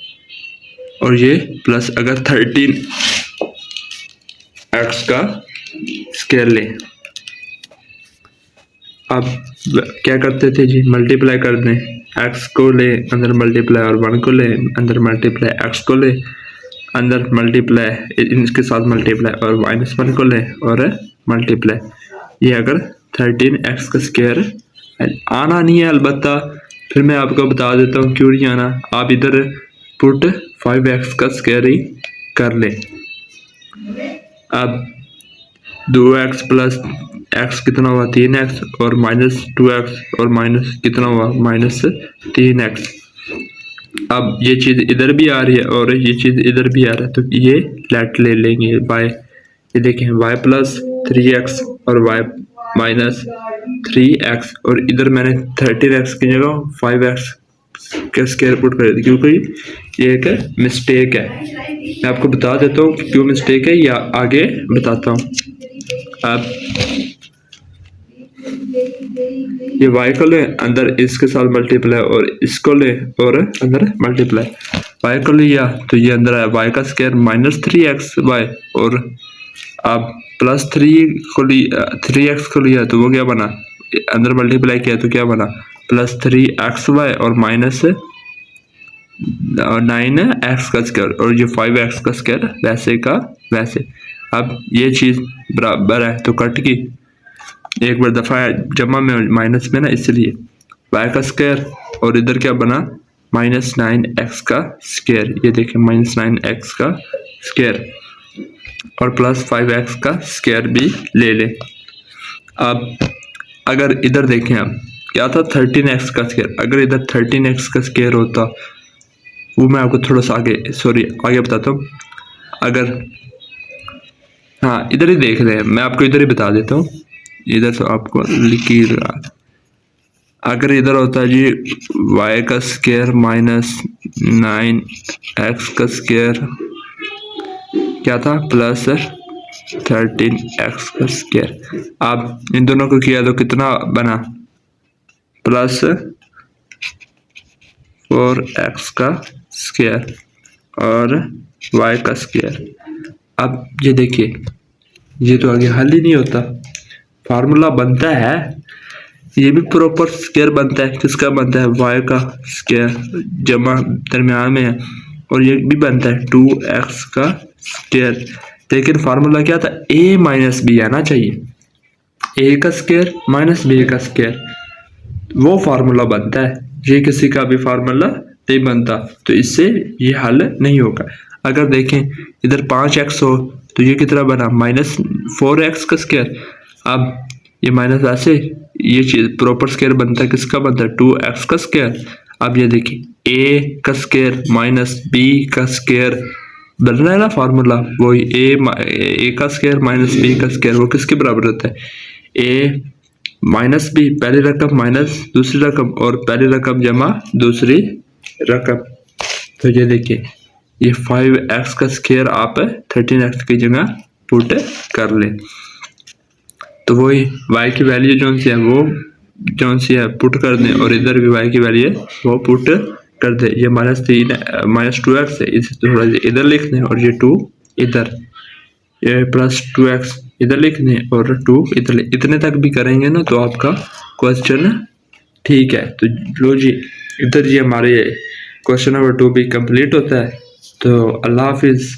और ये प्लस अगर 13x का स्क्वायर ले, अब क्या करते थे जी मल्टीप्लाई कर दें, x को ले अंदर मल्टीप्लाई और 1 को ले अंदर मल्टीप्लाई, x को ले अंदर मल्टीप्लाई, इनके साथ मल्टीप्लाई और -1 को लें और मल्टीप्लाई। ये अगर 13x का स्क्वायर आना नहीं है, अलबत्ता फिर मैं आपको बता देता हूँ क्यों नहीं आना। आप इधर पुट 5x का स्क्वायर ही कर लें। अब 2x प्लस x कितना हुआ 3x और -2x और माइनस कितना हुआ -3x। अब ये चीज़ इधर भी आ रही है और ये चीज़ इधर भी आ रहा है, तो ये लेट ले लेंगे y। ये देखें y प्लस 3x और y माइनस 3x और इधर मैंने 13x की जगह 5x का स्क्वायर पुट कर दिया क्योंकि ये एक मिस्टेक है। मैं आपको बता देता हूँ क्यों मिस्टेक है या आगे बताता हूँ। अब ये y को ले अंदर इसके साथ मल्टीप्लाई और इसको ले और अंदर मल्टीप्लाई। y को लिया तो ये अंदर आया y का स्क्वायर -3xy और अब +3x को लिया तो वो क्या बना, अंदर मल्टीप्लाई किया तो क्या बना +3xy और -9x का स्क्वायर और ये 5x का स्क्वायर वैसे का वैसे। अब ये चीज़ बराबर है तो कट की एक बार दफ़ा जमा में माइनस में ना, इसलिए y का स्क्वायर और इधर क्या बना -9x का स्क्वायर। ये देखें -9x का स्क्वायर और +5x का स्क्वायर भी ले लें। अब अगर इधर देखें अब क्या था 13x का स्क्वायर, अगर इधर 13x का स्क्वायर होता वो मैं आपको थोड़ा सा आगे बताता हूँ। अगर हाँ इधर ही देख रहे हैं, मैं आपको इधर ही बता देता हूँ, इधर तो आपको लिख ही रहा। अगर इधर होता है जी y का स्क्वायर -9x का स्क्वायर क्या था +13x का स्क्वायर। आप इन दोनों को किया तो कितना बना +4x का स्क्वायर और y का स्क्वायर। अब ये देखिए ये तो आगे हल ही नहीं होता, फार्मूला बनता है, ये भी प्रॉपर स्क्वायर बनता है। किसका बनता है y का स्क्वायर जमा दरम्यान में है और ये भी बनता है 2x का स्क्वायर। लेकिन फार्मूला क्या था a माइनस बी आना चाहिए, a का स्क्वायर माइनस b का स्क्वायर, वो फार्मूला बनता है। ये किसी का भी फार्मूला नहीं बनता, तो इससे ये हल नहीं होगा। अगर देखें इधर 5x हो तो ये कितना बना -4x का स्क्वायर। अब ये माइनस ऐसे ये चीज़ प्रॉपर स्क्वायर बनता है, किसका बनता है 2x का स्क्वायर। अब ये देखिए a का स्क्वायर माइनस b का स्क्वायर बन रहा है ना फार्मूला, वही a का स्क्वायर माइनस b का स्क्वायर वो किसके बराबर होता है a माइनस b, पहली रकम माइनस दूसरी रकम और पहली रकम जमा दूसरी रकम। तो ये देखिए ये 5x का स्क्वायर आप 13x की जगह पुट कर लें, तो वही y की वैल्यू जो सी है पुट कर दें और इधर भी y की वैल्यू है वो पुट कर दें। ये -2x है, इसे थोड़ा इधर लिख दें और ये 2 इधर, ये +2x इधर लिख दें और 2 इधर। इतने तक भी करेंगे ना तो आपका क्वेश्चन ठीक है। तो लो जी इधर ये हमारे क्वेश्चन नंबर 2 भी कंप्लीट होता है। तो अल्लाह हाफिज़।